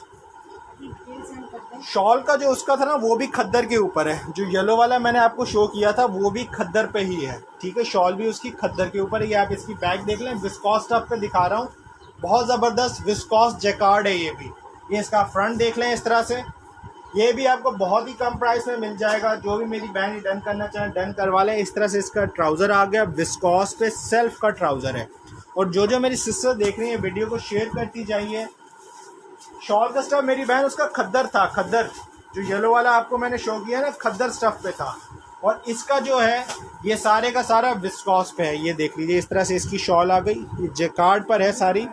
शॉल का जो उसका था ना वो भी खद्दर के ऊपर है, जो येलो वाला मैंने आपको शो किया था वो भी खद्दर पे ही है। ठीक है, शॉल भी उसकी खद्दर के ऊपर है। ये आप इसकी बैक देख लें, विस्कॉस स्टफ पे दिखा रहा हूँ, बहुत ज़बरदस्त विस्कॉस जैकार्ड है ये भी। ये इसका फ्रंट देख लें इस तरह से, ये भी आपको बहुत ही कम प्राइस में मिल जाएगा। जो भी मेरी बहन डन करना चाहें डन करवा लें। इस तरह से इसका ट्राउज़र आ गया, विस्कॉस पे सेल्फ का ट्राउज़र है। और जो मेरी सिस्टर देख रही है वीडियो को शेयर करती जाइए। शॉल का स्टफ मेरी बहन उसका खद्दर था, खद्दर जो येलो वाला आपको मैंने शो किया ना खद्दर स्टफ पे था, और इसका जो है ये सारे का सारा विस्कॉस पे है। ये देख लीजिए इस तरह से इसकी शॉल आ गई, ये जैकार्ड पर है सारी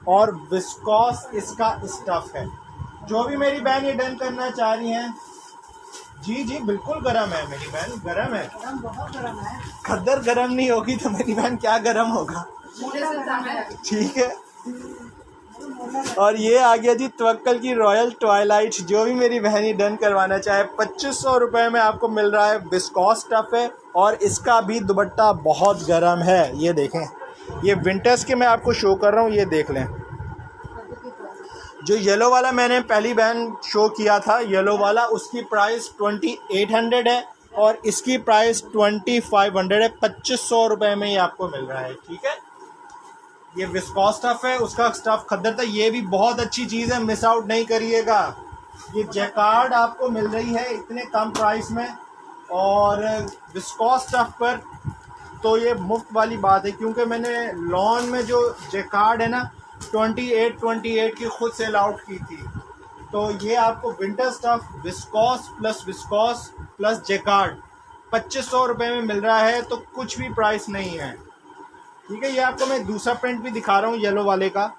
और विस्कॉस इसका स्टफ है। जो भी मेरी बहन ये डन करना चाह रही हैं, जी जी बिल्कुल गरम है मेरी बहन, गरम है, बहुत गर्म है। खद्दर गरम नहीं होगी तो मेरी बहन क्या गरम होगा। ठीक है, और ये आ गया जी तवक्कल की रॉयल ट्वाइलाइट। जो भी मेरी बहनी डन करवाना चाहे 2500 रुपये में आपको मिल रहा है। विस्कॉस स्टफ है और इसका भी दुपट्टा बहुत गर्म है। ये देखें, ये विंटर्स के मैं आपको शो कर रहा हूँ, ये देख लें। जो येलो वाला मैंने पहली बहन शो किया था येलो वाला, उसकी प्राइस 2800 है और इसकी प्राइस 2500 है। 2500 रुपये में ये आपको मिल रहा है। ठीक है, ये विस्कॉस स्टफ है, उसका स्टफ खद्दर था। ये भी बहुत अच्छी चीज़ है, मिस आउट नहीं करिएगा। ये जैकार्ड आपको मिल रही है इतने कम प्राइस में और विस्कॉस स्टफ पर तो ये मुफ्त वाली बात है, क्योंकि मैंने लॉन में जो जैकार्ड है ना 28 की खुद सेल आउट की थी। तो ये आपको winter stuff viscose plus jacquard 2500 रुपये में मिल रहा है, तो कुछ भी प्राइस नहीं है। ठीक है, ये आपको मैं दूसरा प्रिंट भी दिखा रहा हूँ येलो वाले का।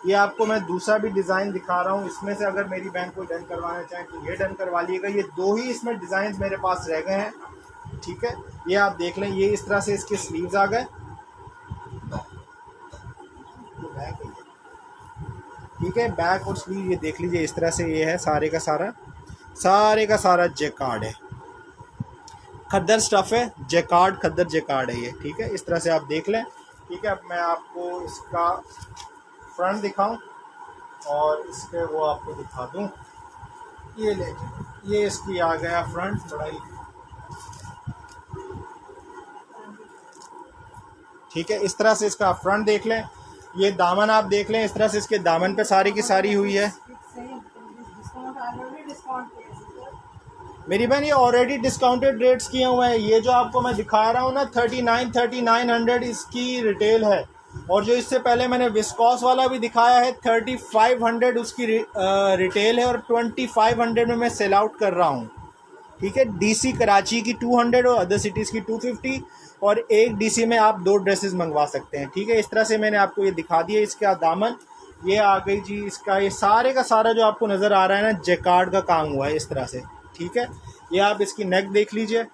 ये आपको मैं दूसरा भी डिज़ाइन दिखा रहा हूँ। इसमें से अगर मेरी बहन को डन करवाना चाहें तो ये डन करवा लीजिएगा। ये दो ही इसमें डिज़ाइन मेरे पास रह गए हैं। ठीक है, ये आप देख लें, ये इस तरह से इसके स्लीव्स आ गए। ठीक है, बैक और स्लीव ये देख लीजिए इस तरह से, ये है सारे का सारा जैकार्ड है, खद्दर स्टफ़ है, जैकार्ड खद्दर जैकार्ड है ये। ठीक है, इस तरह से आप देख लें। ठीक है, अब मैं आपको इसका फ्रंट दिखाऊं और इसके वो आपको दिखा दूं। ये ले, ये इसकी आ गया फ्रंट बड़ाई, ठीक है। इस तरह से इसका फ्रंट देख लें, ये दामन आप देख लें, इस तरह से इसके दामन पे सारी की सारी हुई है। मेरी बहन ये ऑलरेडी डिस्काउंटेड रेट्स किए हुए हैं। ये जो आपको मैं दिखा रहा हूँ ना 3900 इसकी रिटेल है, और जो इससे पहले मैंने विस्कॉस वाला भी दिखाया है 3500 उसकी रिटेल है, और 2500 में मैं सेल आउट कर रहा हूँ, ठीक है। डीसी कराची की 200 और अदर सिटीज़ की 250, और एक डीसी में आप 2 ड्रेसेस मंगवा सकते हैं, ठीक है। इस तरह से मैंने आपको ये दिखा दिया। इसका दामन ये आ गई जी, इसका ये सारे का सारा जो आपको नज़र आ रहा है ना जैकार्ड का काम हुआ है इस तरह से, ठीक है। ये आप इसकी नेक देख लीजिए,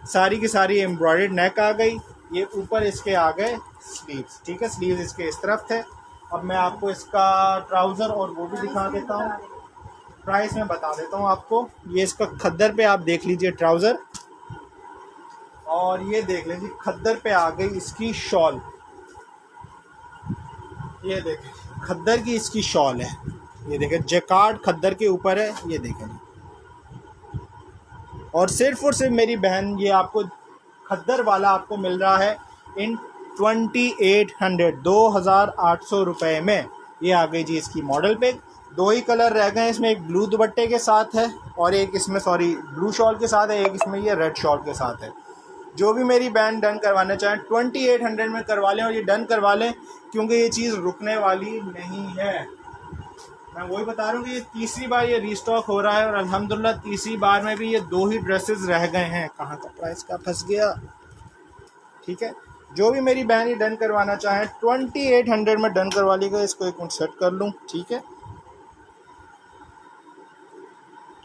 सारी की सारी एम्ब्रॉयडर्ड नेक आ गई। ये ऊपर इसके आ गए स्लीव्स, ठीक है। स्लीव्स इसके इस तरफ थे। अब मैं आपको इसका ट्राउज़र और वो भी दिखा देता हूँ, प्राइस में बता देता हूँ आपको। ये इसका खद्दर पे आप देख लीजिए ट्राउज़र, और ये देख लीजिए खद्दर पे आ गई इसकी शॉल। ये देखें खद्दर की इसकी शॉल है, ये देखें जैकार्ड खद्दर के ऊपर है, ये देखें। और सिर्फ मेरी बहन ये आपको खद्दर वाला आपको मिल रहा है इन 2800 2800 रुपये में। ये आ गई जी इसकी मॉडल पिक। 2 ही कलर रह गए हैं इसमें, एक ब्लू दुपट्टे के साथ है और एक इसमें ब्लू शॉल के साथ है, एक इसमें ये रेड शॉल के साथ है। जो भी मेरी बहन डन करवाना चाहें 2800 में करवा लें, और ये डन करवा लें क्योंकि ये चीज़ रुकने वाली नहीं है। मैं वही बता रहा हूँ कि ये तीसरी बार ये रीस्टॉक हो रहा है, और अल्हम्दुलिल्लाह तीसरी बार में भी ये 2 ही ड्रेसेस रह गए हैं। कहाँ का प्राइस का फंस गया, ठीक है। जो भी मेरी बहन ये डन करवाना चाहें 2800 में डन करवा लीजिएगा। इसको एक मिनट सेट कर लूँ, ठीक है।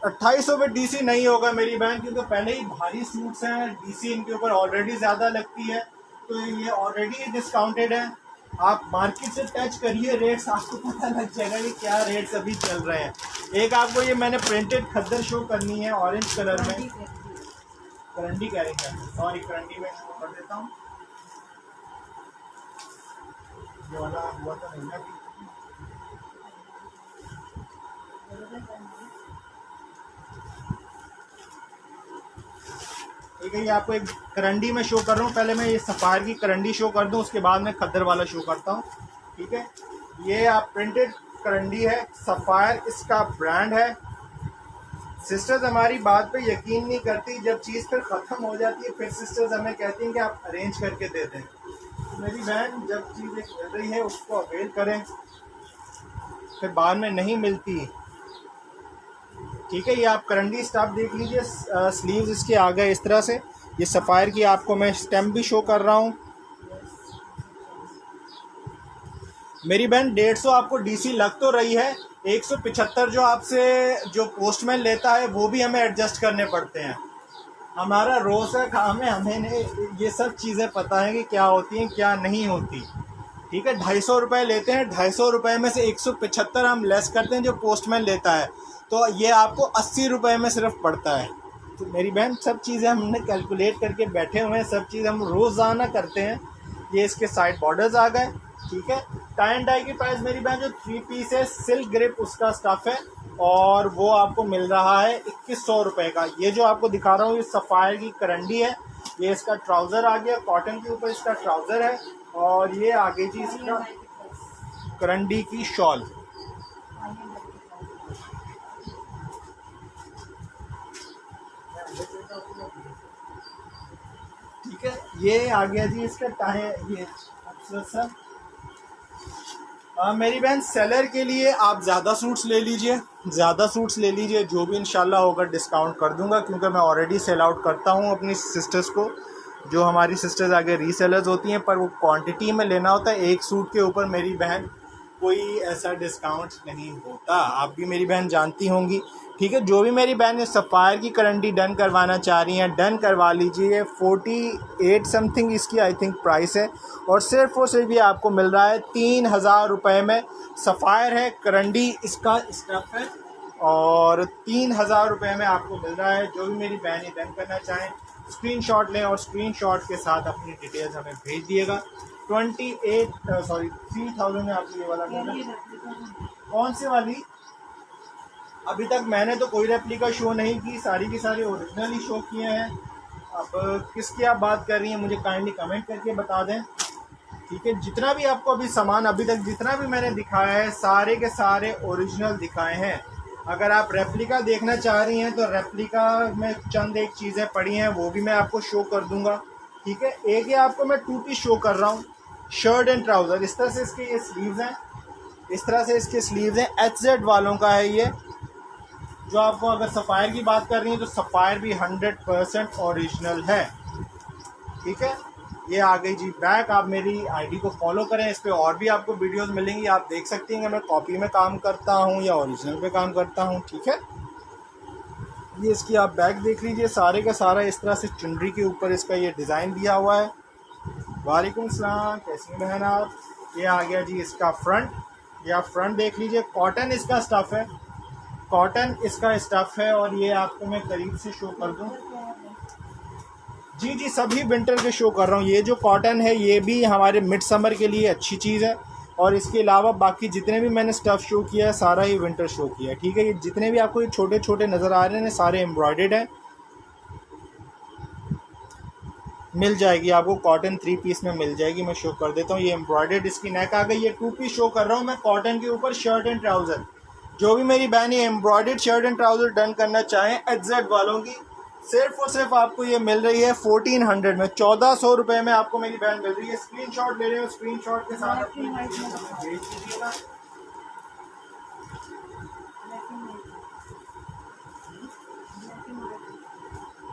2800 पे डीसी नहीं होगा मेरी बहन, क्योंकि पहले ही भारी सूट्स हैं, डीसी इनके ऊपर ऑलरेडी ज़्यादा लगती है, तो ये ऑलरेडी डिस्काउंटेड है। आप मार्केट से टच करिए रेट्स, आपको पता लग जाएगा कि क्या रेट्स अभी चल रहे हैं। एक आपको ये मैंने प्रिंटेड खद्दर शो करनी है ऑरेंज कलर में, करंडी कह रही है, सॉरी करंडी में शो कर देता हूँ। ये वाला हुआ तो नहीं ना, ठीक है। ये आपको एक करंडी में शो कर रहा हूँ। पहले मैं ये सफ़ायर की करंडी शो कर दूँ, उसके बाद मैं खद्दर वाला शो करता हूँ, ठीक है। ये आप प्रिंटेड करंडी है, सफ़ायर इसका ब्रांड है। सिस्टर्स हमारी बात पे यकीन नहीं करती, जब चीज़ फिर ख़त्म हो जाती है फिर सिस्टर्स हमें कहती हैं कि आप अरेंज करके दे दें। तो मेरी बहन जब चीज़ एक मिल रही है उसको अवेल करें, फिर बाद में नहीं मिलती, ठीक है। ये आप करंडी स्टफ देख लीजिए, स्लीव्स इसके आ गए इस तरह से। ये सफ़ायर की आपको मैं स्टैम्प भी शो कर रहा हूँ। मेरी बहन 150 आपको डीसी लग तो रही है, 175 जो आपसे जो पोस्टमैन लेता है वो भी हमें एडजस्ट करने पड़ते हैं। हमारा रोज़ का काम है, हमें ये सब चीज़ें पता है कि क्या होती हैं क्या नहीं होती, ठीक है। 250 रुपये लेते हैं, 250 रुपये में से 175 हम लेस करते हैं जो पोस्टमैन लेता है, तो ये आपको 80 रुपये में सिर्फ पड़ता है। तो मेरी बहन सब चीज़ें हमने कैलकुलेट करके बैठे हुए हैं, सब चीज़ हम रोज़ाना करते हैं। ये इसके साइड बॉर्डर्स आ गए, ठीक है। टाई एंड डाई की प्राइस मेरी बहन जो 3 पीस है सिल्क ग्रिप उसका स्टफ़ है, और वो आपको मिल रहा है 2100 रुपये का। ये जो आपको दिखा रहा हूँ ये सफ़ायर की करंडी है। ये इसका ट्राउज़र आ गया, कॉटन के ऊपर इसका ट्राउज़र है, और ये आगे जी इसका करंडी की शॉल, ठीक है। ये आ गया जी इसका टाई, ये सर मेरी बहन सेलर के लिए आप ज़्यादा सूट्स ले लीजिए, ज़्यादा सूट्स ले लीजिए, जो भी इंशाल्लाह होगा डिस्काउंट कर दूंगा, क्योंकि मैं ऑलरेडी सेल आउट करता हूँ अपनी सिस्टर्स को। जो हमारी सिस्टर्स आगे रीसेलर्स होती हैं, पर वो क्वांटिटी में लेना होता है। एक सूट के ऊपर मेरी बहन कोई ऐसा डिस्काउंट नहीं होता, आप भी मेरी बहन जानती होंगी, ठीक है। जो भी मेरी बहन ये सफ़ायर की करंडी डन करवाना चाह रही हैं डन करवा लीजिए। 48 समथिंग इसकी आई थिंक प्राइस है, और सिर्फ ये आपको मिल रहा है 3000 रुपये में। सफ़ायर है, करंडी इसका स्टफ़ है, और 3000 रुपये में आपको मिल रहा है। जो भी मेरी बहन ये डन करना चाहें स्क्रीनशॉट लें, और स्क्रीनशॉट के साथ अपनी डिटेल्स हमें भेज दिएगा। 3000 में आपको ये वाला मिल रहा है। कौन सी वाली? अभी तक मैंने तो कोई रेप्लिका शो नहीं की, सारी की सारी ओरिजिनल ही शो किए हैं। अब किसकी आप बात कर रही हैं मुझे काइंडली कमेंट करके बता दें। ठीक है, जितना भी आपको अभी सामान अभी तक जितना भी मैंने दिखाया है सारे के सारे ओरिजिनल दिखाए हैं। अगर आप रेप्लिका देखना चाह रही हैं तो रेप्लिका में चंद एक चीज़ें पड़ी हैं, वो भी मैं आपको शो कर दूंगा। ठीक है, एक ही आपको मैं टू पीस शो कर रहा हूँ, शर्ट एंड ट्राउज़र। इस तरह से इसके ये स्लीव्स हैं, इस तरह से इसके स्लीव्स हैं। HZ वालों का है ये। जो आपको अगर सफ़ायर की बात कर रही हैं तो सफ़ायर भी 100% ओरिजिनल है। ठीक है, ये आ गई जी बैक। आप मेरी आईडी को फॉलो करें, इस पर और भी आपको वीडियोस मिलेंगी। आप देख सकती हैं कि मैं कॉपी में काम करता हूँ या ओरिजिनल पे काम करता हूँ। ठीक है, ये इसकी आप बैक देख लीजिए, सारे का सारा इस तरह से चुनरी के ऊपर इसका ये डिज़ाइन दिया हुआ है। वालेकुम सलाम, कैसी बहन आप। ये आ गया जी इसका फ्रंट, ये आप फ्रंट देख लीजिए। कॉटन इसका स्टफ़ है, कॉटन इसका स्टफ़ है। और ये आपको मैं करीब से शो कर दूँ। जी जी, सभी विंटर के शो कर रहा हूँ। ये जो कॉटन है ये भी हमारे मिड समर के लिए अच्छी चीज़ है। और इसके अलावा बाकी जितने भी मैंने स्टफ़ शो किया है सारा ही विंटर शो किया है। ठीक है, ये जितने भी आपको ये छोटे छोटे नज़र आ रहे हैं सारे एम्ब्रॉयडर्ड हैं। मिल जाएगी आपको, कॉटन 3 पीस में मिल जाएगी। मैं शो कर देता हूँ, ये एम्ब्रॉयडर्ड इसकी नेक आ गई। ये 2 पीस शो कर रहा हूँ मैं कॉटन के ऊपर, शर्ट एंड ट्राउज़र। जो भी मेरी बहन ये embroidered shirt and trouser done करना चाहें HZ वालों की, सिर्फ और सिर्फ आपको ये मिल रही है 1400 में, 1400 रुपये में आपको मेरी बहन मिल रही है। स्क्रीनशॉट ले रहे हो, स्क्रीनशॉट के साथ अपनी भेज दीजिएगा।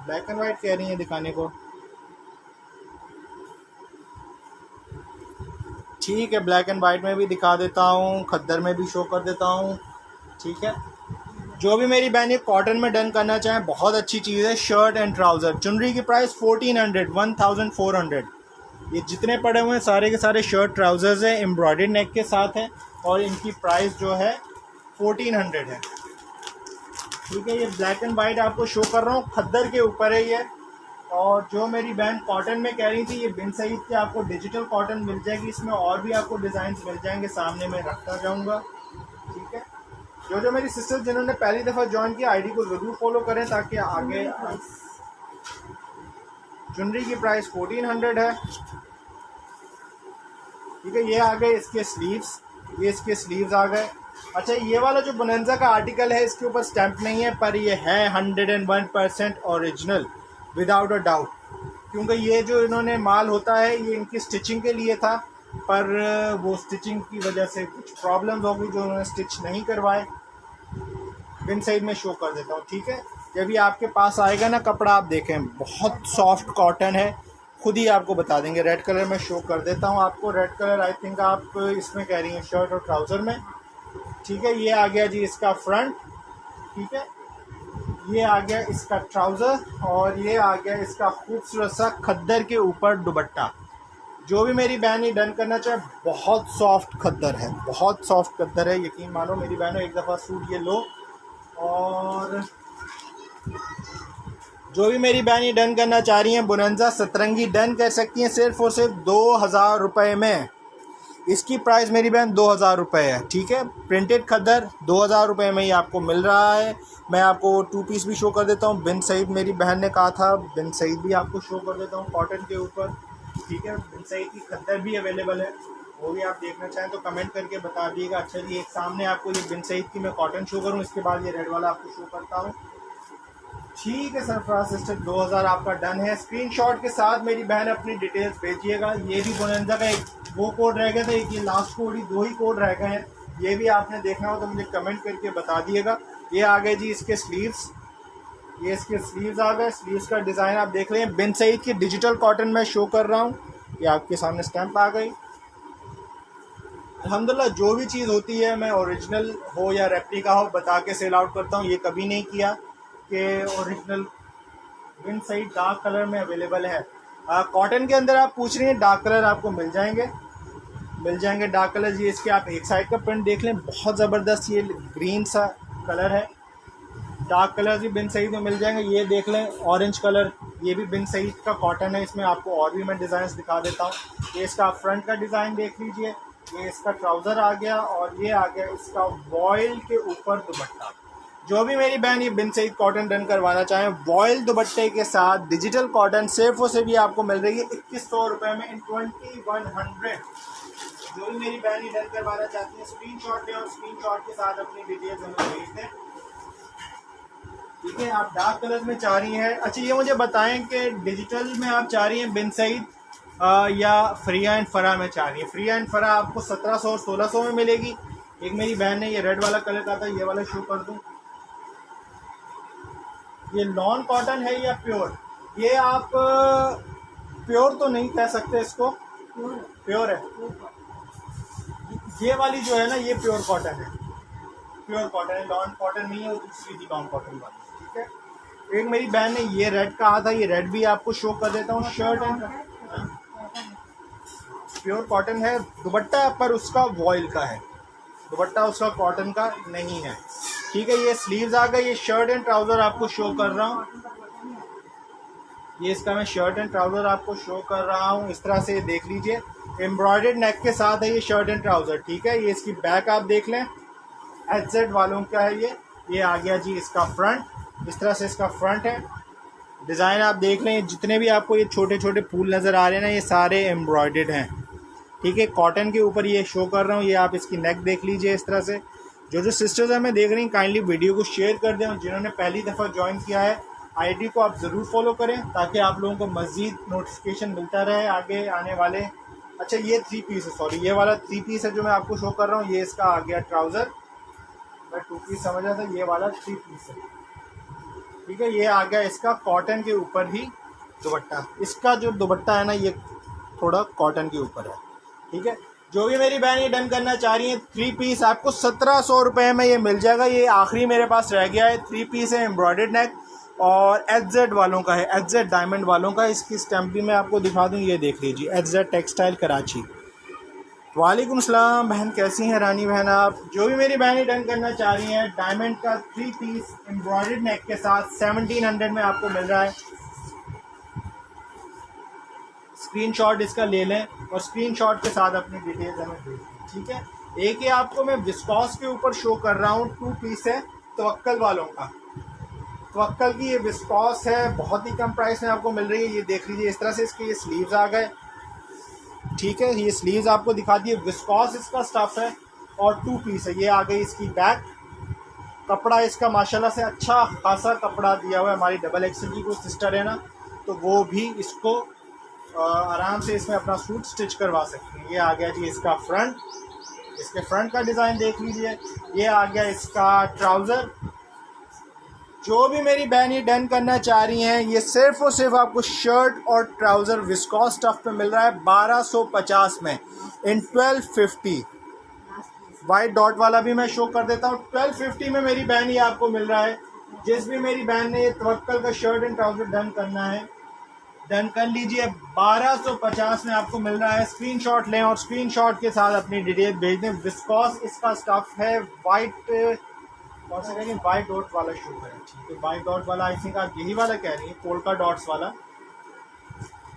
ब्लैक एंड वाइट कह रही हैं दिखाने को, ठीक है, ब्लैक एंड वाइट में भी दिखा देता हूँ, खद्दर में भी शो कर देता हूँ। ठीक है, जो भी मेरी बहन ये कॉटन में डन करना चाहें बहुत अच्छी चीज़ है। शर्ट एंड ट्राउज़र, चुनरी की प्राइस 1400 ये जितने पड़े हुए हैं सारे के सारे शर्ट ट्राउज़र्स हैं, एम्ब्रॉयडर्ड नेक के साथ हैं। और इनकी प्राइस जो है 1400 है। ठीक है, ये ब्लैक एंड वाइट आपको शो कर रहा हूँ, खद्दर के ऊपर है ये। और जो मेरी बहन कॉटन में कह रही थी, ये बिन सईद के आपको डिजिटल कॉटन मिल जाएगी। इसमें और भी आपको डिज़ाइन मिल जाएंगे, सामने में रखता जाऊँगा। ठीक है, जो मेरी सिस्टर्स जिन्होंने पहली दफ़ा ज्वाइन किया आईडी को ज़रूर फॉलो करें ताकि आगे। चुनरी की प्राइस 1400 है। ठीक है, ये आ गए इसके स्लीव्स, ये इसके स्लीव्स आ गए। अच्छा, ये वाला जो बोनेंजा का आर्टिकल है इसके ऊपर स्टैंप नहीं है, पर ये है 101% ओरिजिनल विदाउट अ डाउट। क्योंकि ये जो इन्होंने माल होता है ये इनकी स्टिचिंग के लिए था, पर वो स्टिचिंग की वजह से कुछ प्रॉब्लम्स हो गई जो उन्होंने स्टिच नहीं करवाए। बिन साइड में शो कर देता हूँ। ठीक है, जब ये आपके पास आएगा ना कपड़ा, आप देखें बहुत सॉफ्ट कॉटन है, खुद ही आपको बता देंगे। रेड कलर में शो कर देता हूँ आपको, रेड कलर आई थिंक आप इसमें कह रही हैं शर्ट और ट्राउज़र में। ठीक है, ये आ गया जी इसका फ्रंट। ठीक है, ये आ गया इसका ट्राउज़र और ये आ गया इसका खूबसूरत सा खद्दर के ऊपर दुपट्टा। जो भी मेरी बहन ये डन करना चाहे, बहुत सॉफ्ट खद्दर है, बहुत सॉफ्ट खद्दर है, यकीन मानो मेरी बहनों। एक दफ़ा सूट ये लो, और जो भी मेरी बहन ये डन करना चाह रही हैं बोनेंजा सतरंगी डन कर सकती हैं सिर्फ और सिर्फ 2000 रुपये में। इसकी प्राइस मेरी बहन 2000 रुपये है। ठीक है, प्रिंटेड खद्दर 2000 रुपये में ही आपको मिल रहा है। मैं आपको 2 पीस भी शो कर देता हूँ, बिन सईद मेरी बहन ने कहा था, बिन सईद भी आपको शो कर देता हूँ कॉटन के ऊपर। ठीक है, बिन सईद की खद्दर भी अवेलेबल है, वो भी आप देखना चाहें तो कमेंट करके बता दिएगा। अच्छा जी, एक सामने आपको ये बिन सईद की मैं कॉटन शो करूँ, इसके बाद ये रेड वाला आपको शो करता हूँ। ठीक है सरफराज सिस्टर, 2000 आपका डन है। स्क्रीनशॉट के साथ मेरी बहन अपनी डिटेल्स भेजिएगा। ये भी बोनेंजा का एक वो कोड रह गया था, एक ये लास्ट कोड, ही 2 ही कोड रह गए हैं। ये भी आपने देखना हो तो मुझे कमेंट करके बता दिएगा। ये आ गए जी इसके स्लीव्स, ये इसके स्लीव्स आ गए। स्लीव्स का डिज़ाइन आप देख रहे हैं, बिन सईद की डिजिटल कॉटन में शो कर रहा हूँ। ये आपके सामने स्टैंप आ गई। अल्हम्दुलिल्लाह, जो भी चीज़ होती है मैं ओरिजिनल हो या रेप्लिका हो बता के सेल आउट करता हूँ। ये कभी नहीं किया कि ओरिजिनल। बिन सईद डार्क कलर में अवेलेबल है। कॉटन के अंदर आप पूछ रही हैं, डार्क कलर आपको मिल जाएंगे डार्क कलर। ये इसके आप एक साइड का प्रिंट देख लें, बहुत ज़बरदस्त ये ग्रीन सा कलर है। डार्क कलर भी बिन सईद में मिल जाएंगे। ये देख लें ऑरेंज कलर, ये भी बिन सईद का कॉटन है। इसमें आपको और भी मैं डिज़ाइन दिखा देता हूँ। ये इसका फ्रंट का डिज़ाइन देख लीजिए, ये इसका ट्राउज़र आ गया और ये आ गया इसका वॉयल के ऊपर दुपट्टा। जो भी मेरी बहन ये बिन सईद कॉटन डन करवाना चाहें वॉयल दुपट्टे के साथ डिजिटल कॉटन सिर्फ और सिर्फ ये आपको मिल रही है 2100 रुपये में इन 2100। जो भी मेरी बहन ये डन करवाना चाहती है स्क्रीनशॉट लें और स्क्रीनशॉट के साथ अपनी डिटेल्स हमें भेज दें। ठीक है, आप डार्क कलर में चाह रही हैं। अच्छा ये मुझे बताएं कि डिजिटल में आप चाह रही हैं बिन सईद या फ्रिया एंड फरा में चाह रही है। फ्रिया एंड फरा आपको 1700 और 1600 में मिलेगी। एक मेरी बहन ने ये रेड वाला कलर का था, ये वाला शो कर दूं। ये नॉन कॉटन है या प्योर? ये आप प्योर तो नहीं कह सकते इसको, प्योर है। ये वाली जो है ना ये प्योर कॉटन है, प्योर कॉटन है, नॉन कॉटन नहीं है, वो दूसरी थी नॉन कॉटन वाली। ठीक है, एक मेरी बहन ने ये रेड कहा था, ये रेड भी आपको शो कर देता हूँ। शर्ट एंड प्योर कॉटन है, दुपट्टा पर उसका वॉयल का है, दुपट्टा उसका कॉटन का नहीं है। ठीक है, ये स्लीव्स आ गए। ये शर्ट एंड ट्राउज़र आपको शो कर रहा हूँ, ये इसका मैं शर्ट एंड ट्राउज़र आपको शो कर रहा हूँ। इस तरह से देख लीजिए, एम्ब्रॉयडर्ड नेक के साथ है ये शर्ट एंड ट्राउज़र। ठीक है, ये इसकी बैक आप देख लें, एचजेड वालों का है ये आ गया जी इसका फ्रंट। इस तरह से इसका फ्रंट है। डिज़ाइन आप देख लें, जितने भी आपको ये छोटे छोटे फूल नज़र आ रहे हैं ना ये सारे एम्ब्रॉयडर्ड हैं। ठीक है, कॉटन के ऊपर ये शो कर रहा हूँ। ये आप इसकी नेक देख लीजिए इस तरह से। जो सिस्टर्स हमें देख रही हैं काइंडली वीडियो को शेयर कर दें, और जिन्होंने पहली दफ़ा ज्वाइन किया है आईडी को आप ज़रूर फॉलो करें ताकि आप लोगों को मज़ीद नोटिफिकेशन मिलता रहे आगे आने वाले। अच्छा ये 3 पीस है, सॉरी ये वाला 3 पीस है जो मैं आपको शो कर रहा हूँ। ये इसका आ गया ट्राउज़र, मैं 2 पीस समझ रहा था, ये वाला 3 पीस है। ठीक है, ये आ गया इसका कॉटन के ऊपर ही दुपट्टा। इसका जो दुपट्टा है ना ये थोड़ा कॉटन के ऊपर है। ठीक है, जो भी मेरी बहन ये डन करना चाह रही है 3 पीस आपको 1700 रुपये में ये मिल जाएगा। ये आखिरी मेरे पास रह गया है, 3 पीस है, एम्ब्रॉयडर्ड नेक और एचजेड वालों का है, एचजेड डायमंड वालों का। इसकी स्टैम्प भी मैं आपको दिखा दूँ, ये देख लीजिए, एचजेड टेक्सटाइल कराची। वालेकुम सलाम बहन, कैसी हैं रानी बहन आप? जो भी मेरी बहनें डन करना चाह रही हैं डायमंड का 3 पीस एम्ब्रॉयडर्ड नेक के साथ 1700 में आपको मिल रहा है। स्क्रीनशॉट इसका ले लें और स्क्रीनशॉट के साथ अपनी डिटेल्स हमें भेज दें। ठीक है, एक ही आपको मैं विस्कॉस के ऊपर शो कर रहा हूँ, 2 पीस है तवक्कल वालों का। तवक्कल की ये विस्कॉस है, बहुत ही कम प्राइस में आपको मिल रही है। ये देख लीजिए इस तरह से इसके ये स्लीव्स आ गए। ठीक है, ये स्लीव्स आपको दिखा दिए, विस्कॉस इसका स्टफ है और 2 पीस है। ये आ गई इसकी बैक। कपड़ा इसका माशाल्लाह से अच्छा खासा कपड़ा दिया हुआ है। हमारी डबल एक्सल की कोई सिस्टर है ना तो वो भी इसको आराम से इसमें अपना सूट स्टिच करवा सकते हैं। ये आ गया जी इसका फ्रंट, इसके फ्रंट का डिज़ाइन देख लीजिए। ये आ गया इसका ट्राउज़र। जो भी मेरी बहन ये डन करना चाह रही हैं ये सिर्फ और सिर्फ आपको शर्ट और ट्राउज़र विस्कॉस स्टफ पे मिल रहा है 1250 में इन 1250। वाइट डॉट वाला भी मैं शो कर देता हूँ, 1250 में मेरी बहन ये आपको मिल रहा है। जिस भी मेरी बहन ने ये तवक्कल का शर्ट एंड ट्राउज़र डन करना है डन कर लीजिए, 1250 में आपको मिल रहा है। स्क्रीनशॉट लें और स्क्रीनशॉट के साथ अपनी डिटेल भेज दें। विस्कॉस इसका स्टफ है, वाइट कौन सा कहेंगे, वाइट डॉट वाला शो करें। ठीक है, वाइट डॉट वाला आई थिंक आप यही वाला कह रही है, पोल्का डॉट्स वाला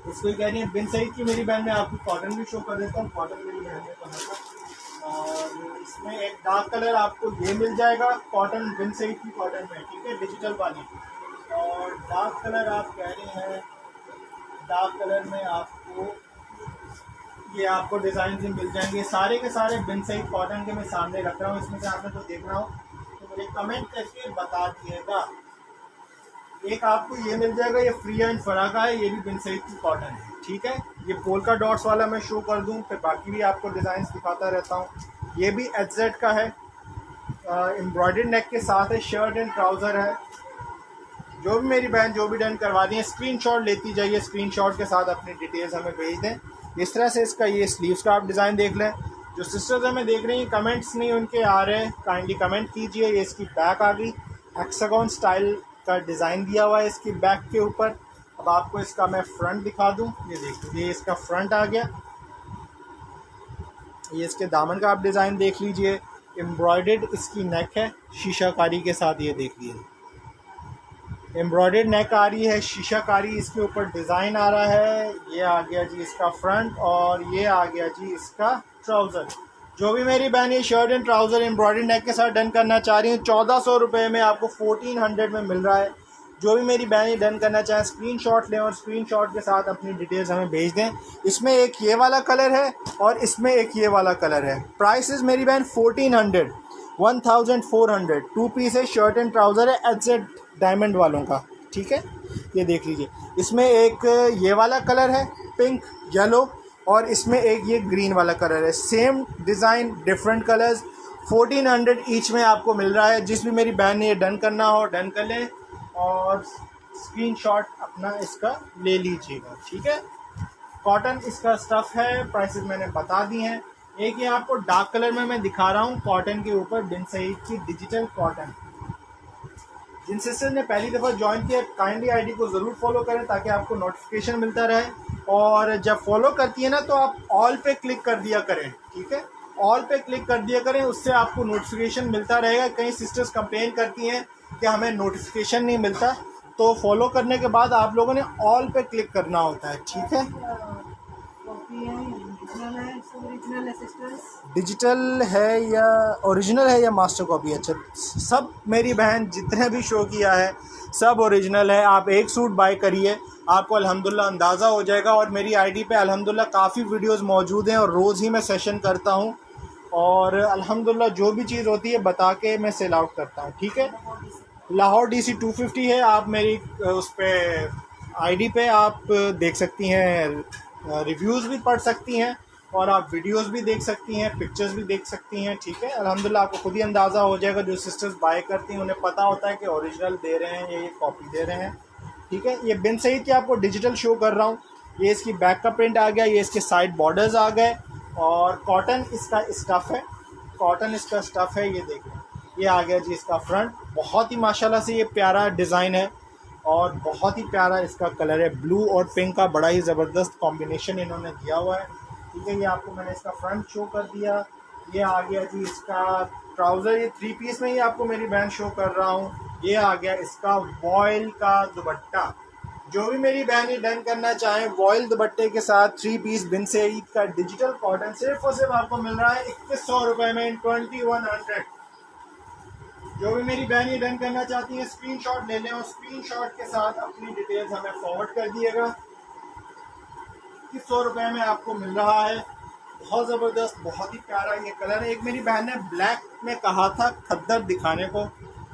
इसको ही कह रही है। बिन सईद की मेरी बहन ने आपको कॉटन भी शो कर देता हूँ, कॉटन मेरी बहन ने कहा था। और इसमें एक डार्क कलर आपको ये मिल जाएगा, कॉटन बिन सईद की कॉटन में। ठीक है, डिजिटल वाली। और डार्क कलर आप कह रही हैं, डार्क कलर में आपको ये आपको डिज़ाइन भी मिल जाएंगे। सारे के सारे बिन सईद कॉटन के मैं सामने रख रहा हूँ, इसमें से आपने तो देखना हो तो मुझे कमेंट करके बता दिएगा। एक आपको ये मिल जाएगा, ये फ्री एंड फरा का है, ये भी बिन सईद की कॉटन है। ठीक है, ये पोल्का डॉट्स वाला मैं शो कर दूँ, फिर बाकी भी आपको डिज़ाइन दिखाता रहता हूँ। ये भी एचजेड का है, एम्ब्रॉयडर्ड नेक के साथ है, शर्ट एंड ट्राउज़र है। जो भी मेरी बहन जो भी डन करवा दी है स्क्रीनशॉट लेती जाइए, स्क्रीनशॉट के साथ अपनी डिटेल्स हमें भेज दें। इस तरह से इसका ये स्लीव्स का आप डिज़ाइन देख लें। जो सिस्टर्स हमें देख रही हैं कमेंट्स नहीं उनके आ रहे, काइंडली कमेंट कीजिए। ये इसकी बैक आ गई, हेक्सागोन स्टाइल का डिज़ाइन दिया हुआ है इसकी बैक के ऊपर। अब आपको इसका मैं फ्रंट दिखा दूँ, ये देखिए, ये इसका फ्रंट आ गया। ये इसके दामन का आप डिज़ाइन देख लीजिए, एम्ब्रॉयडर्ड इसकी नेक है शीशाकारी के साथ, ये देख लीजिए एम्ब्रॉयडर्ड नेक आ रही है, शीशाकारी इसके ऊपर डिज़ाइन आ रहा है। ये आ गया जी इसका फ्रंट और ये आ गया जी इसका ट्राउज़र। जो भी मेरी बहन ये शर्ट एंड ट्राउज़र एम्ब्रॉयडरी नेक के साथ डन करना चाह रही है 1400 रुपये में आपको 1400 में मिल रहा है। जो भी मेरी बहन ये डन करना चाहें स्क्रीनशॉट लें और स्क्रीनशॉट के साथ अपनी डिटेल्स हमें भेज दें। इसमें एक ये वाला कलर है और इसमें एक ये वाला कलर है। प्राइस मेरी बहन 1400 1400 टू पीस है, शर्ट एंड ट्राउज़र है एचजेड डायमंड वालों का, ठीक है। ये देख लीजिए, इसमें एक ये वाला कलर है पिंक येलो और इसमें एक ये ग्रीन वाला कलर है। Same design different colours 1400 each में आपको मिल रहा है। जिस भी मेरी बहन ने ये डन करना हो डन कर लें और स्क्रीनशॉट अपना इसका ले लीजिएगा, ठीक है। कॉटन इसका स्टफ़ है, प्राइसेस मैंने बता दी हैं। एक ये आपको डार्क कलर में मैं दिखा रहा हूँ कॉटन के ऊपर बिन सईद की डिजिटल कॉटन। जिन सिस्टर ने पहली दफ़ा ज्वाइन किया काइंडली आईडी को ज़रूर फॉलो करें ताकि आपको नोटिफिकेशन मिलता रहे। और जब फॉलो करती है ना तो आप ऑल पे क्लिक कर दिया करें, ठीक है। ऑल पे क्लिक कर दिया करें, उससे आपको नोटिफिकेशन मिलता रहेगा। कई सिस्टर्स कंप्लेन करती हैं कि हमें नोटिफिकेशन नहीं मिलता, तो फॉलो करने के बाद आप लोगों ने ऑल पे क्लिक करना होता है, ठीक है। डिजिटल है या ओरिजिनल है या मास्टर कॉपी? अच्छा, सब मेरी बहन जितने भी शो किया है सब ओरिजिनल है। आप एक सूट बाय करिए, आपको अल्हम्दुलिल्लाह अंदाज़ा हो जाएगा। और मेरी आईडी पे अल्हम्दुलिल्लाह काफ़ी वीडियोस मौजूद हैं और रोज़ ही मैं सेशन करता हूं और अल्हम्दुलिल्लाह जो भी चीज़ होती है बता के मैं सेल आउट करता हूं, ठीक है। लाहौर DC 250 है। आप मेरी उस पर आईडी पे आप देख सकती हैं, रिव्यूज़ भी पढ़ सकती हैं और आप वीडियोस भी देख सकती हैं, पिक्चर्स भी देख सकती हैं, ठीक है। अल्हम्दुलिल्लाह आपको खुद ही अंदाज़ा हो जाएगा। जो सिस्टर्स बाय करती हैं उन्हें पता होता है कि ओरिजिनल दे रहे हैं या ये कॉपी दे रहे हैं, ठीक है। ये बिन सईद की आपको डिजिटल शो कर रहा हूँ। ये इसकी बैक का प्रिंट आ गया, ये इसके साइड बॉर्डर्स आ गए और कॉटन इसका स्टफ़ है, कॉटन इसका स्टफ़ है। ये देखें, ये आ गया जी इसका फ्रंट। बहुत ही माशाल्लाह से ये प्यारा डिज़ाइन है और बहुत ही प्यारा इसका कलर है। ब्लू और पिंक का बड़ा ही ज़बरदस्त कॉम्बिनेशन इन्होंने दिया हुआ है, ठीक है। ये आपको मैंने इसका फ्रंट शो कर दिया। ये आ गया जी इसका ट्राउज़र, ये 3 पीस में ही आपको मेरी बहन शो कर रहा हूँ। ये आ गया इसका वॉयल का दुपट्टा। जो भी मेरी बहन ये डन करना चाहें वॉयल दुपट्टे के साथ 3 पीस बिन सईद का डिजिटल कॉटन सिर्फ और सिर्फ आपको मिल रहा है 2100 रुपये में 2100। जो भी मेरी बहन ये डन करना चाहती हैं स्क्रीनशॉट ले लें और स्क्रीनशॉट के साथ अपनी डिटेल्स हमें फॉरवर्ड कर दिएगा। 2100 रुपये में आपको मिल रहा है। बहुत ज़बरदस्त, बहुत ही प्यारा ये कलर है। एक मेरी बहन ने ब्लैक में कहा था खद्दर दिखाने को,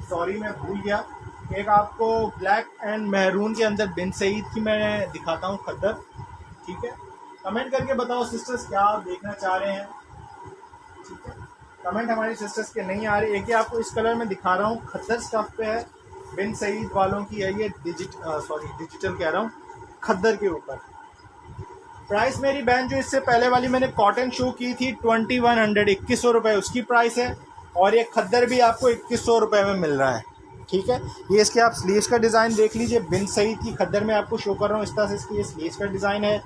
सॉरी मैं भूल गया। एक आपको ब्लैक एंड महरून के अंदर बिन सईद की मैं दिखाता हूँ खद्दर, ठीक है। कमेंट करके बताओ सिस्टर्स क्या आप देखना चाह रहे हैं, ठीक है। कमेंट हमारी सिस्टर्स के नहीं आ रही। एक ही आपको इस कलर में दिखा रहा हूँ, खद्दर स्टफ पे है, बिन सईद वालों की है ये। डिजिटल कह रहा हूँ, खद्दर के ऊपर। प्राइस मेरी बहन जो इससे पहले वाली मैंने कॉटन शो की थी 2100 2100 रुपये उसकी प्राइस है और ये खद्दर भी आपको 2100 रुपये में मिल रहा है, ठीक है। ये इसके आप स्लीव्स का डिज़ाइन देख लीजिए, बिन सईद की खद्दर में आपको शो कर रहा हूँ इस तरह से इसकी ये स्लीव्स का डिज़ाइन है।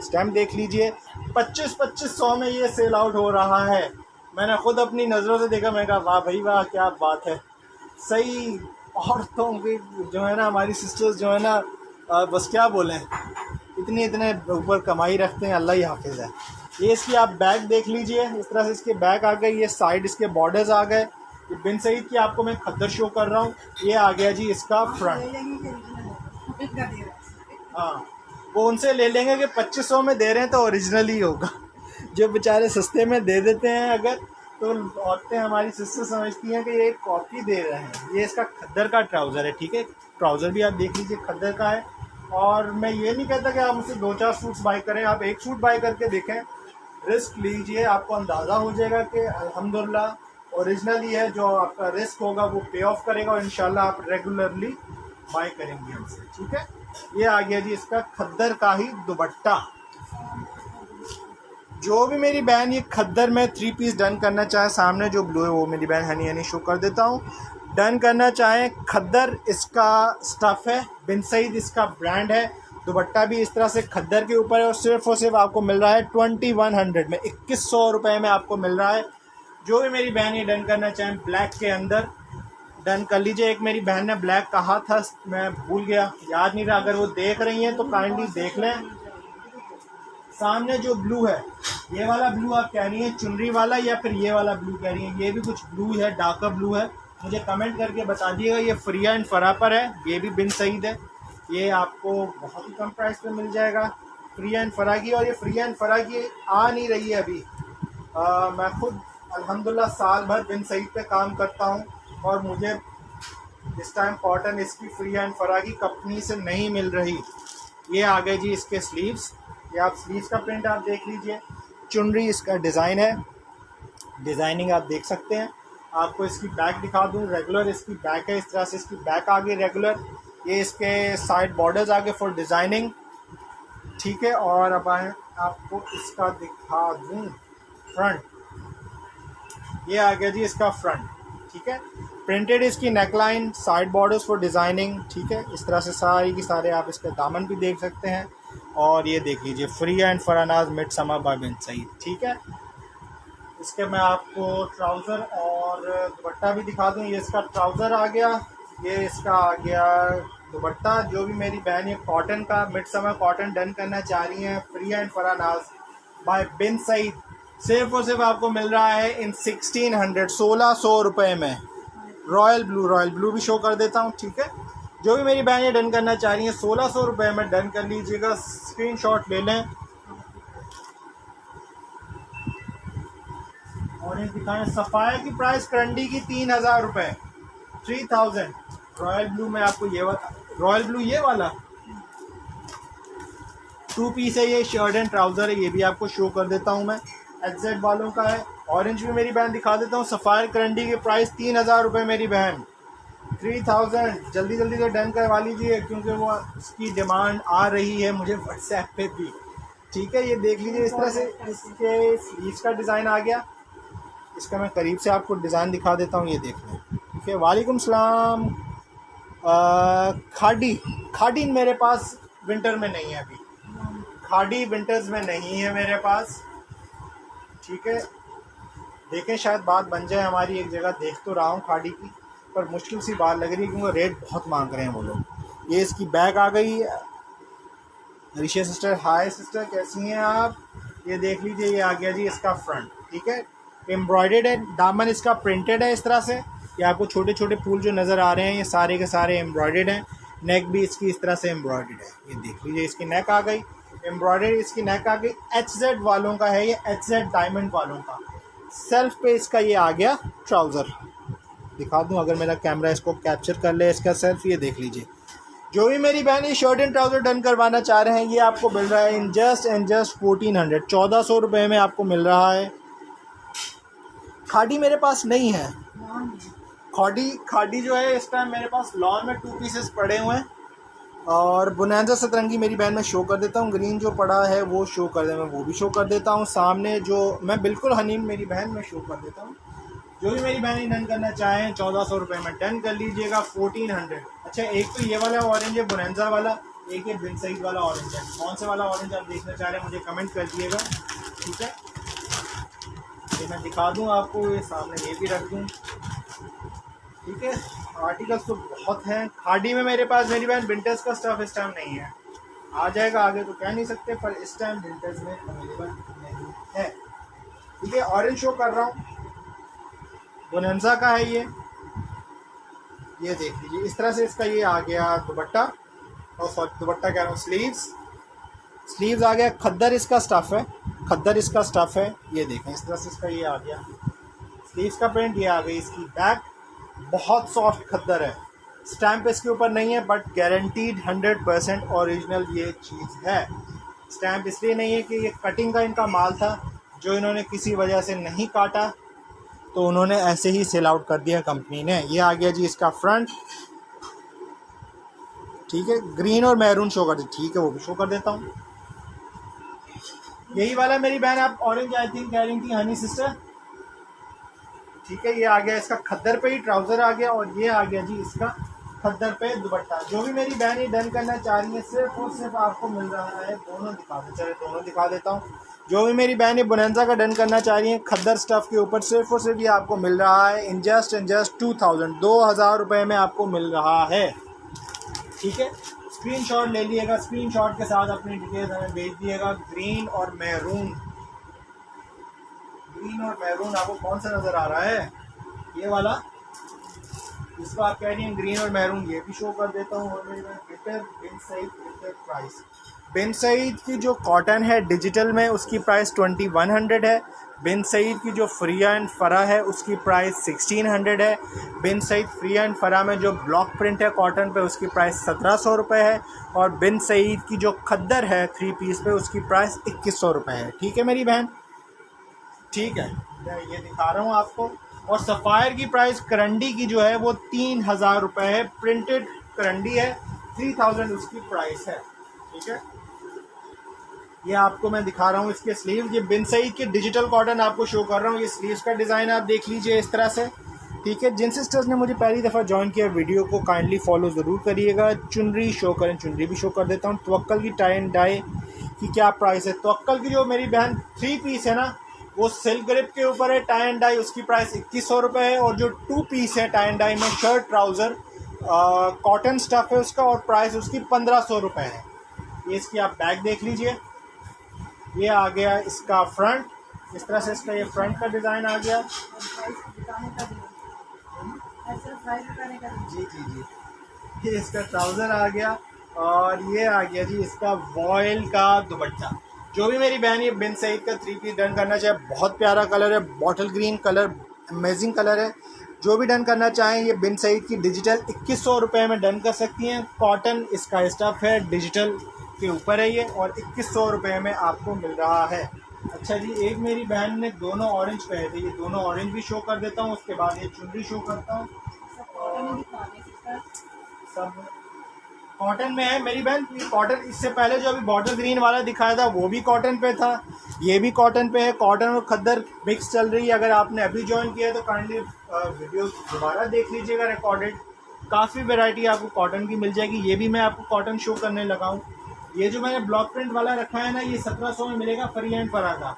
स्टैम्प देख लीजिए, 2500 में ये सेल आउट हो रहा है। मैंने खुद अपनी नज़रों से देखा, मैं कहा वाह भाई वाह क्या बात है। सही औरतों की जो है ना, हमारी सिस्टर्स जो है ना, बस क्या बोलें, इतने ऊपर कमाई रखते हैं, अल्लाह ही हाफिज़ है। ये इसकी आप बैग देख लीजिए, इस तरह से इसके बैग आ गए, ये साइड इसके बॉर्डर्स आ गए। ये बिन सईद की आपको मैं खद्दर शो कर रहा हूँ। ये आ गया जी इसका फ्रंट। हाँ, वो उनसे ले लेंगे कि 2500 में दे रहे हैं तो ओरिजिनल ही होगा। जो बेचारे सस्ते में दे देते हैं अगर, तो औरतें हमारी सिस्टर समझती हैं कि ये कॉपी दे रहे हैं। ये इसका खद्दर का ट्राउज़र है, ठीक है। ट्राउज़र भी आप देख लीजिए खद्दर का है। और मैं ये नहीं कहता कि आप मुझसे 2-4 सूट्स बाय करें, आप एक सूट बाय करके देखें, रिस्क लीजिए, आपको अंदाज़ा हो जाएगा कि अल्हम्दुलिल्लाह ओरिजिनल ही है। जो आपका रिस्क होगा वो पे ऑफ करेगा और इंशाल्लाह आप रेगुलरली बाय करेंगे हमसे, ठीक है। ये आ गया जी इसका खद्दर का ही दुपट्टा। जो भी मेरी बहन ये खद्दर में 3 पीस डन करना चाहे, सामने जो ब्लू है वो मेरी बहन हनी शो कर देता हूँ, डन करना चाहें खद्दर इसका स्टफ़ है, बिन सईद इसका ब्रांड है। दुपट्टा भी इस तरह से खद्दर के ऊपर है और सिर्फ आपको मिल रहा है 2100 में, 2100 रुपये में आपको मिल रहा है। जो भी मेरी बहन ये डन करना चाहें ब्लैक के अंदर डन कर लीजिए। एक मेरी बहन ने ब्लैक कहा था, मैं भूल गया, याद नहीं रहा। अगर वो देख रही हैं तो काइंडली देख लें। सामने जो ब्लू है ये वाला ब्लू आप कह रही हैं चुनरी वाला, या फिर ये वाला ब्लू कह रही हैं? ये भी कुछ ब्लू है, डार्कर ब्लू है, मुझे कमेंट करके बता दिएगा। ये फ्रिया एंड फरा पर है, ये भी बिन सईद है। ये आपको बहुत ही कम प्राइस पे मिल जाएगा, फ्रिया एंड फरा की। और ये फ्रिया एंड फरा की आ नहीं रही है अभी। मैं खुद अल्हम्दुलिल्लाह साल भर बिन सईद पे काम करता हूँ, और मुझे इस टाइम कॉटन इसकी फ्रिया एंड फरा की कंपनी से नहीं मिल रही। ये आ गए जी इसके स्लीव्स। ये आप स्लीव्स का प्रिंट आप देख लीजिए, चुनरी इसका डिज़ाइन है, डिज़ाइनिंग आप देख सकते हैं। आपको इसकी बैक दिखा दूँ, रेगुलर इसकी बैक है, इस तरह से इसकी बैक आगे रेगुलर। ये इसके साइड बॉर्डर्स आगे फॉर डिज़ाइनिंग, ठीक है। और अब आए आपको इसका दिखा दूँ फ्रंट। ये आ गया जी इसका फ्रंट, ठीक है। प्रिंटेड इसकी neckline, side borders for designing, ठीक है। इस तरह से सारी की सारे आप इसके दामन भी देख सकते हैं। और ये देख लीजिए Friya and Faranaz mid summer by Bin Saeed, ठीक है। इसके मैं आपको ट्राउज़र और दुपट्टा भी दिखा दूँ। ये इसका ट्राउज़र आ गया, ये इसका आ गया दुपट्टा। जो भी मेरी बहन ये कॉटन का मिड समर कॉटन डन करना चाह रही हैं, Freya and फरानाज bye Bin Saeed, सिर्फ और सिर्फ आपको मिल रहा है इन 1600 रुपये में। रॉयल ब्लू भी शो कर देता हूँ, ठीक है। जो भी मेरी बहन ये डन करना चाह रही हैं 1600 रुपये में डन कर लीजिएगा, स्क्रीनशॉट ले लें। और ये दिखाएं, सफ़ाया की प्राइस करंडी की 3000 रुपये, 3000। रॉयल ब्लू में आपको ये वाला, रॉयल ब्लू ये वाला 2 पीस है, ये शर्ट एंड ट्राउज़र है, ये भी आपको शो कर देता हूँ मैं। एग्जैक्ट वालों का है। ऑरेंज भी मेरी बहन दिखा देता हूँ, सफ़ायर करंडी की प्राइस 3000 रुपये मेरी बहन, 3000। जल्दी जल्दी से डन करवा लीजिए, क्योंकि वो इसकी डिमांड आ रही है मुझे व्हाट्सएप पे भी, ठीक है। ये देख लीजिए, इस तरह से इसके स्लीव्स का डिज़ाइन आ गया। इसका मैं करीब से आपको डिज़ाइन दिखा देता हूँ, ये देख लें, ठीक है। वालेकुम सलाम। खाड़ी मेरे पास विंटर में नहीं है अभी, खाड़ी विंटर्स में नहीं है मेरे पास, ठीक है। देखें शायद बात बन जाए हमारी, एक जगह देख तो रहा हूँ खाड़ी की, पर मुश्किल सी बात लग रही है क्योंकि रेट बहुत मांग रहे हैं वो लोग। ये इसकी बैग आ गई। रिशा सिस्टर, हाय सिस्टर, कैसी हैं आप? ये देख लीजिए, ये आ गया जी इसका फ्रंट, ठीक है। एम्ब्रॉयडेड है, दामन इसका प्रिंटेड है इस तरह से। ये आपको छोटे छोटे फूल जो नज़र आ रहे हैं ये सारे के सारे एम्ब्रॉयडेड हैं। नेक भी इसकी इस तरह से एम्ब्रॉयडेड है, ये देख लीजिए, इसकी नेक आ गई एम्ब्रॉयडेड, इसकी नेक आ गई। HZ वालों का है ये, HZ डायमंड वालों का। सेल्फ पे इसका ये आ गया ट्राउज़र, दिखा दूं अगर मेरा कैमरा इसको कैप्चर कर ले, इसका सेल्फ, ये देख लीजिए। जो भी मेरी बहन ये शर्ट एंड ट्राउज़र डन करवाना चाह रहे हैं, ये आपको मिल रहा है इन जस्ट 1400, 1400 रुपये में आपको मिल रहा है। खाड़ी मेरे पास नहीं है, खाड़ी जो है इस टाइम मेरे पास लॉन में 2 पीसेस पड़े हुए हैं। और बुनांजा सतरंगी मेरी बहन में शो कर देता हूँ, ग्रीन जो पड़ा है वो शो कर दे, मैं वो भी शो कर देता हूँ। सामने जो मैं बिल्कुल हनीम मेरी बहन में शो कर देता हूँ। जो भी मेरी बहन डन करना चाहें 1400 रुपये में डन कर लीजिएगा, 1400। अच्छा, एक तो ये वाला ऑरेंज है बुनांजा वाला, एक ये बिन सईद वाला ऑरेंज है। कौन से वाला ऑरेंज आप देखना चाह रहे हैं मुझे कमेंट कर दिएगा, ठीक है। ये मैं दिखा दूँ आपको, ये सामने ये भी रख दूँ, ठीक है। आर्टिकल्स तो बहुत हैं खाड़ी में मेरे पास मेरी बहन। विंटर्स का स्टफ इस टाइम नहीं है, आ जाएगा आगे तो कह नहीं सकते, पर इस टाइम विंटर्स में अवेलेबल नहीं है, ठीक है। ऑरेंज शो कर रहा हूँ, बोनेंजा का है ये देख लीजिए। इस तरह से इसका ये आ गया दुपट्टा, और सॉरी दुपट्टा कह रहा हूँ, स्लीव्स आ गया। खद्दर इसका स्टफ़ है, खद्दर इसका स्टफ़ है, ये देखें। इस तरह से इसका ये आ गया स्लीव्स का प्रिंट। ये आ गई इसकी बैक, बहुत सॉफ्ट खद्दर है, स्टैम्प इसके ऊपर नहीं है, बट गारंटीड 100% ओरिजिनल ये चीज़ है। स्टैम्प इसलिए नहीं है कि ये कटिंग का इनका माल था, जो इन्होंने किसी वजह से नहीं काटा तो उन्होंने ऐसे ही सेल आउट कर दिया कंपनी ने। ये आ गया जी इसका फ्रंट, ठीक है। ग्रीन और मैरून शो कर दे, ठीक है, वो भी शो कर देता हूँ। यही वाला मेरी बहन आप ऑरेंज आई थिंक कह रही थी, हनी सिस्टर, ठीक है। ये आ गया इसका खद्दर पे ही ट्राउज़र आ गया, और ये आ गया जी इसका खद्दर पे दुपट्टा। जो भी मेरी बहन ये डन करना चाह रही है सिर्फ और सिर्फ आपको मिल रहा है, दोनों दिखा दे, चले दोनों दिखा देता हूँ। जो भी मेरी बहन ये बोनेंजा का डन करना चाह रही है खद्दर स्टफ़ के ऊपर, सिर्फ और सिर्फ ये आपको मिल रहा है इन जस्ट 2000 रुपये में आपको मिल रहा है, ठीक है। स्क्रीनशॉट ले लीजिएगा, स्क्रीनशॉट के साथ अपनी डिटेल्स हमें भेज दिएगा। ग्रीन और मैरून ग्रीन और मैरून आपको कौन सा नज़र आ रहा है? ये वाला, इसको आप कह रही हैं ग्रीन और मैरून, ये भी शो कर देता हूँ। और मेरे बिन सईद प्राइस, बिन सईद की जो कॉटन है डिजिटल में उसकी प्राइस 2100 है। बिन सईद की जो फ्रिया एंड फरा है उसकी प्राइस 1600 है। बिन सईद फ्रिया एंड फरा में जो ब्लॉक प्रिंट है कॉटन पे उसकी प्राइस 1700 रुपये है। और बिन सईद की जो खद्दर है 3 पीस पे उसकी प्राइस 2100 रुपये है। ठीक है मेरी बहन, ठीक है, मैं ये दिखा रहा हूँ आपको। और सफ़ायर की प्राइस करंडी की जो है वो 3000 रुपये है, प्रिंटेड करंडी है, 3000 उसकी प्राइस है। ठीक है, ये आपको मैं दिखा रहा हूँ इसके स्लीव, ये बिन सईद के डिजिटल कॉटन आपको शो कर रहा हूँ। ये स्लीव्स का डिज़ाइन आप देख लीजिए इस तरह से। ठीक है, जिन सिस्टर्स ने मुझे पहली दफ़ा ज्वाइन किया वीडियो को काइंडली फॉलो ज़रूर करिएगा। चुनरी शो करें, चुनरी भी शो कर देता हूँ। तवक्कल की टाई एंड डाई की क्या प्राइस है? तवक्कल की जो मेरी बहन 3 पीस है ना वो सिल्क ग्रिप के ऊपर है, टाई एंड डाई, उसकी प्राइस 2100 रुपये है। और जो 2 पीस है टाई एंड डाई में शर्ट ट्राउज़र कॉटन स्टफ़ है उसका, और प्राइस उसकी 1500 रुपये है। ये इसकी आप बैग देख लीजिए। ये आ गया इसका फ्रंट, इस तरह से इसका ये फ्रंट का डिज़ाइन आ गया। जी जी जी, ये इसका ट्राउज़र आ गया। और ये आ गया जी इसका वॉयल का दुपट्टा। जो भी मेरी बहन ये बिन सईद का 3 पीस डन करना चाहे, बहुत प्यारा कलर है, bottle green colour, amazing colour है। जो भी डन करना चाहें ये बिन सईद की डिजिटल 2100 रुपये में डन कर सकती हैं। कॉटन इसका स्टफ़ है, डिजिटल के ऊपर है ये, और 2100 रुपये में आपको मिल रहा है। अच्छा जी, एक मेरी बहन ने दोनों ऑरेंज कहे थे, ये दोनों ऑरेंज भी शो कर देता हूँ, उसके बाद ये चुनरी शो करता हूँ। सब कॉटन में है मेरी बहन। ये कॉटन, इससे पहले जो अभी बॉटल ग्रीन वाला दिखाया था वो भी कॉटन पे था, ये भी कॉटन पे है। कॉटन और खद्दर मिक्स चल रही है। अगर आपने अभी ज्वाइन किया है तो काइंडली वीडियो दोबारा देख लीजिएगा रिकॉर्डेड। काफ़ी वैरायटी आपको कॉटन की मिल जाएगी। ये भी मैं आपको कॉटन शो करने लगा हूँ। ये जो मैंने ब्लॉक प्रिंट वाला रखा है ना, ये 1700 में मिलेगा, फ्री एंड फरा का।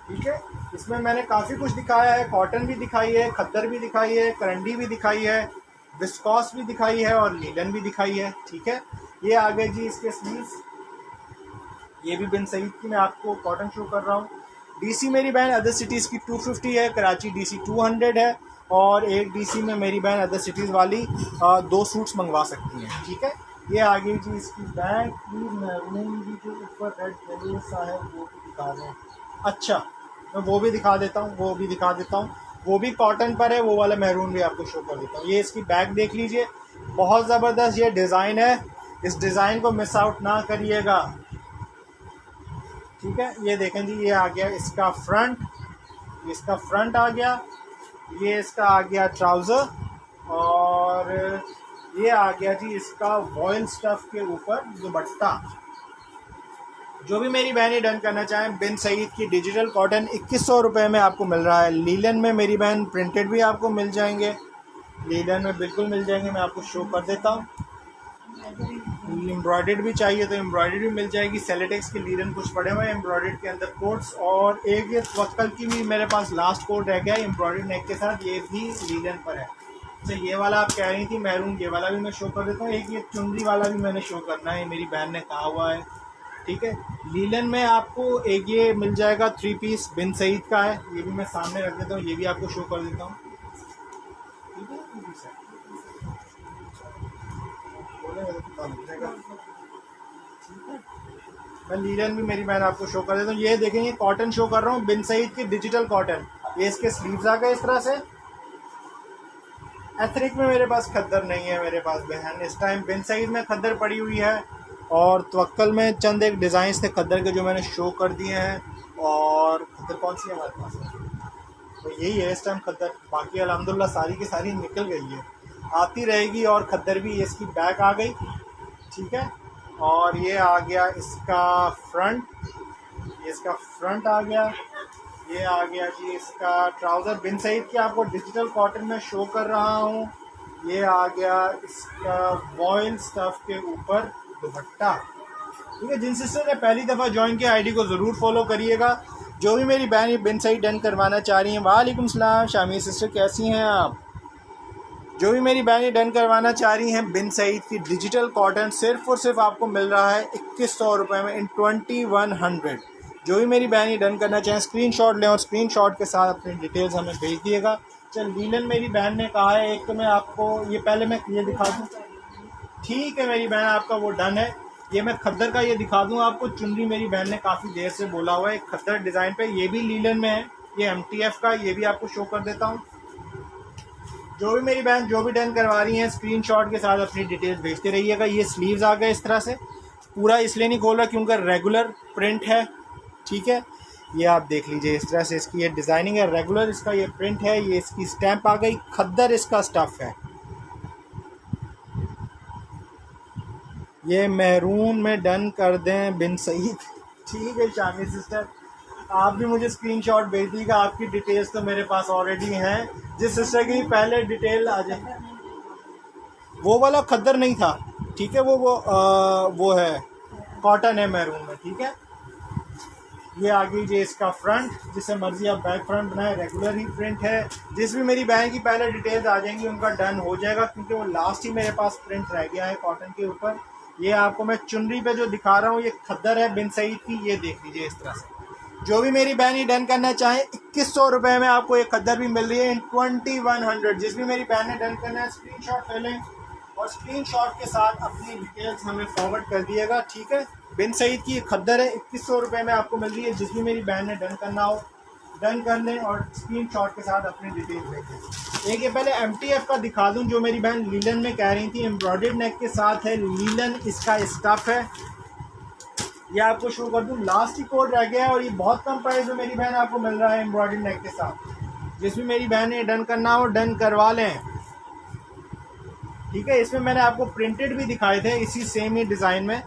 ठीक है, इसमें मैंने काफ़ी कुछ दिखाया है, कॉटन भी दिखाई है, खद्दर भी दिखाई है, करंडी भी दिखाई है, विस्कॉस भी दिखाई है, और लीलन भी दिखाई है। ठीक है, ये आ गए जी इसके स्लीव्स। ये भी बिन सईद की मैं आपको कॉटन शो कर रहा हूँ। डीसी मेरी बहन अदर सिटीज़ की 250 है, कराची डीसी 200 है, और एक डीसी में मेरी बहन अदर सिटीज़ वाली 2 सूट्स मंगवा सकती हैं। ठीक है, ये आ गई जी इसकी बैग। प्लीज़ मैरून भी जो ऊपर रेड येलो सा है वो भी दिखा दें। अच्छा, मैं वो भी दिखा देता हूँ, वो भी दिखा देता हूँ। वो भी कॉटन पर है, वो वाला मैरून भी आपको शो कर देता हूँ। ये इसकी बैग देख लीजिए, बहुत ज़बरदस्त ये डिज़ाइन है, इस डिज़ाइन को मिस आउट ना करिएगा। ठीक है, ये देखें जी, ये आ गया इसका फ्रंट, इसका फ्रंट आ गया, ये इसका आ गया ट्राउज़र, और ये आ गया जी इसका वॉयल स्टफ़ के ऊपर दुपट्टा। जो भी मेरी बहन डन करना चाहें, बिन सईद की डिजिटल कॉटन 2100 रुपये में आपको मिल रहा है। लीलन में मेरी बहन प्रिंटेड भी आपको मिल जाएंगे, लीलन में बिल्कुल मिल जाएंगे, मैं आपको शो कर देता हूँ। एम्ब्रॉयडर्ड भी चाहिए तो एम्ब्रॉयडर्ड भी मिल जाएगी। सेलेटेक्स के लीलन कुछ पड़े हुए हैं एम्ब्रॉयडर्ड के अंदर कोट्स, और एक ये तवक्कल की भी मेरे पास लास्ट कोट रह गया है एम्ब्रॉयडर्ड नेक के साथ, ये भी लीलन पर है। अच्छा, ये वाला आप कह रही थी मैरून, ये वाला भी मैं शो कर देता हूँ। एक ये चुनरी वाला भी मैंने शो करना है, मेरी बहन ने कहा हुआ है। ठीक है, लीलन में आपको एक ये मिल जाएगा 3 पीस, बिन सईद का है, ये भी मैं सामने रख देता हूँ, ये भी आपको शो कर देता हूँ। ठीक है, मैं लीलन भी मेरी बहन आपको शो कर देता हूँ। ये देखेंगे कॉटन शो कर रहा हूँ, बिन सईद की डिजिटल कॉटन। ये इसके स्लीव्स आ गए इस तरह से। एथनिक में मेरे पास खद्दर नहीं है मेरे पास बहन, इस टाइम बिन सईद में खद्दर पड़ी हुई है, और तवक्कल में चंद एक डिज़ाइंस थे खद्दर के जो मैंने शो कर दिए हैं। और खद्दर कौन सी है हमारे पास? तो यही है इस टाइम खद्दर, बाकी अल्हम्दुलिल्लाह सारी की सारी निकल गई है, आती रहेगी। और खद्दर भी, ये इसकी बैक आ गई। ठीक है, और ये आ गया इसका फ्रंट, ये इसका फ्रंट आ गया। ये आ गया जी इसका ट्राउज़र, बिन सईद की आपको डिजिटल कॉटन में शो कर रहा हूँ। ये आ गया इसका वॉयल स्टफ़ के ऊपर दुपट्टा। ठीक है, जिन सिस्टर ने पहली दफ़ा ज्वाइन किया आईडी को ज़रूर फॉलो करिएगा। जो भी मेरी बहन ये बिन सईद डन करवाना चाह रही हैं, वालेकुम सलाम शामी सिस्टर, कैसी हैं आप? जो भी मेरी बहन ये डन करवाना चाह रही हैं, बिन सईद की डिजिटल कॉटन सिर्फ़ और सिर्फ आपको मिल रहा है 2100 रुपये में, इन 2100। जो भी मेरी बहन ये डन करना चाहें स्क्रीनशॉट लें और स्क्रीनशॉट के साथ अपनी डिटेल्स हमें भेज दिएगा। चल लीलन मेरी बहन ने कहा है, एक तो मैं आपको ये पहले मैं ये दिखा दूँ। ठीक है मेरी बहन, आपका वो डन है। ये मैं खद्दर का ये दिखा दूँ आपको। चुनरी मेरी बहन ने काफ़ी देर से बोला हुआ है खद्दर डिज़ाइन पे, ये भी लीलन में है, ये MTF का, ये भी आपको शो कर देता हूँ। जो भी मेरी बहन जो भी डन करवा रही हैं स्क्रीनशॉट के साथ अपनी डिटेल्स भेजते रहिएगा। ये स्लीव्स आ गए इस तरह से, पूरा इसलिए नहीं खोल रहा क्योंकि रेगुलर प्रिंट है, ठीक है। ये आप देख लीजिए इस तरह से इसकी ये डिज़ाइनिंग है, रेगुलर इसका ये प्रिंट है, ये इसकी स्टैंप आ गई, खद्दर इसका स्टफ़ है। ये मैरून में डन कर दें बिन सईद। ठीक है शामी सिस्टर, आप भी मुझे स्क्रीनशॉट भेज दीजिएगा, आपकी डिटेल्स तो मेरे पास ऑलरेडी हैं। जिस सिस्टर की पहले डिटेल आ जाए, वो वाला खद्दर नहीं था, ठीक है, वो है कॉटन है मैरून में, ठीक है। ये आगे जो इसका फ्रंट, जिसे मर्जी आप बैक फ्रंट बनाए, रेगुलर ही प्रिंट है। जिस भी मेरी बहन की पहले डिटेल्स आ जाएंगी उनका डन हो जाएगा, क्योंकि वो लास्ट ही मेरे पास प्रिंट रह गया है कॉटन के ऊपर। ये आपको मैं चुनरी पे जो दिखा रहा हूँ ये खद्दर है बिन सईद की, ये देख लीजिए इस तरह से। जो भी मेरी बहन ये डन करना चाहे 2100 रुपये में आपको एक खद्दर भी मिल रही है इन 2100। जिस भी मेरी बहन ने डन करना है स्क्रीनशॉट ले लें और स्क्रीनशॉट के साथ अपनी डिटेल्स हमें फॉरवर्ड कर दिएगा, ठीक है। बिन सईद की खद्दर है, 2100 रुपये में आपको मिल रही है। जिस भी मेरी बहन ने डन करना हो डन कर लें और स्क्रीनशॉट के साथ अपनी डिटेल्स भेजें। एक ये पहले MTF का दिखा दूं, जो मेरी बहन लीलन में कह रही थी, एम्ब्रॉयडर्ड नेक के साथ है, लीलन इसका स्टफ़ है। ये आपको शो कर दूं, लास्ट ही कोड रह गया है और ये बहुत कम प्राइस में मेरी बहन आपको मिल रहा है एम्ब्रॉयडर्ड नेक के साथ। जिस भी मेरी बहन ने डन करना हो डन करवा लें, ठीक है। इसमें मैंने आपको प्रिंटेड भी दिखाए थे इसी सेम ही डिज़ाइन में,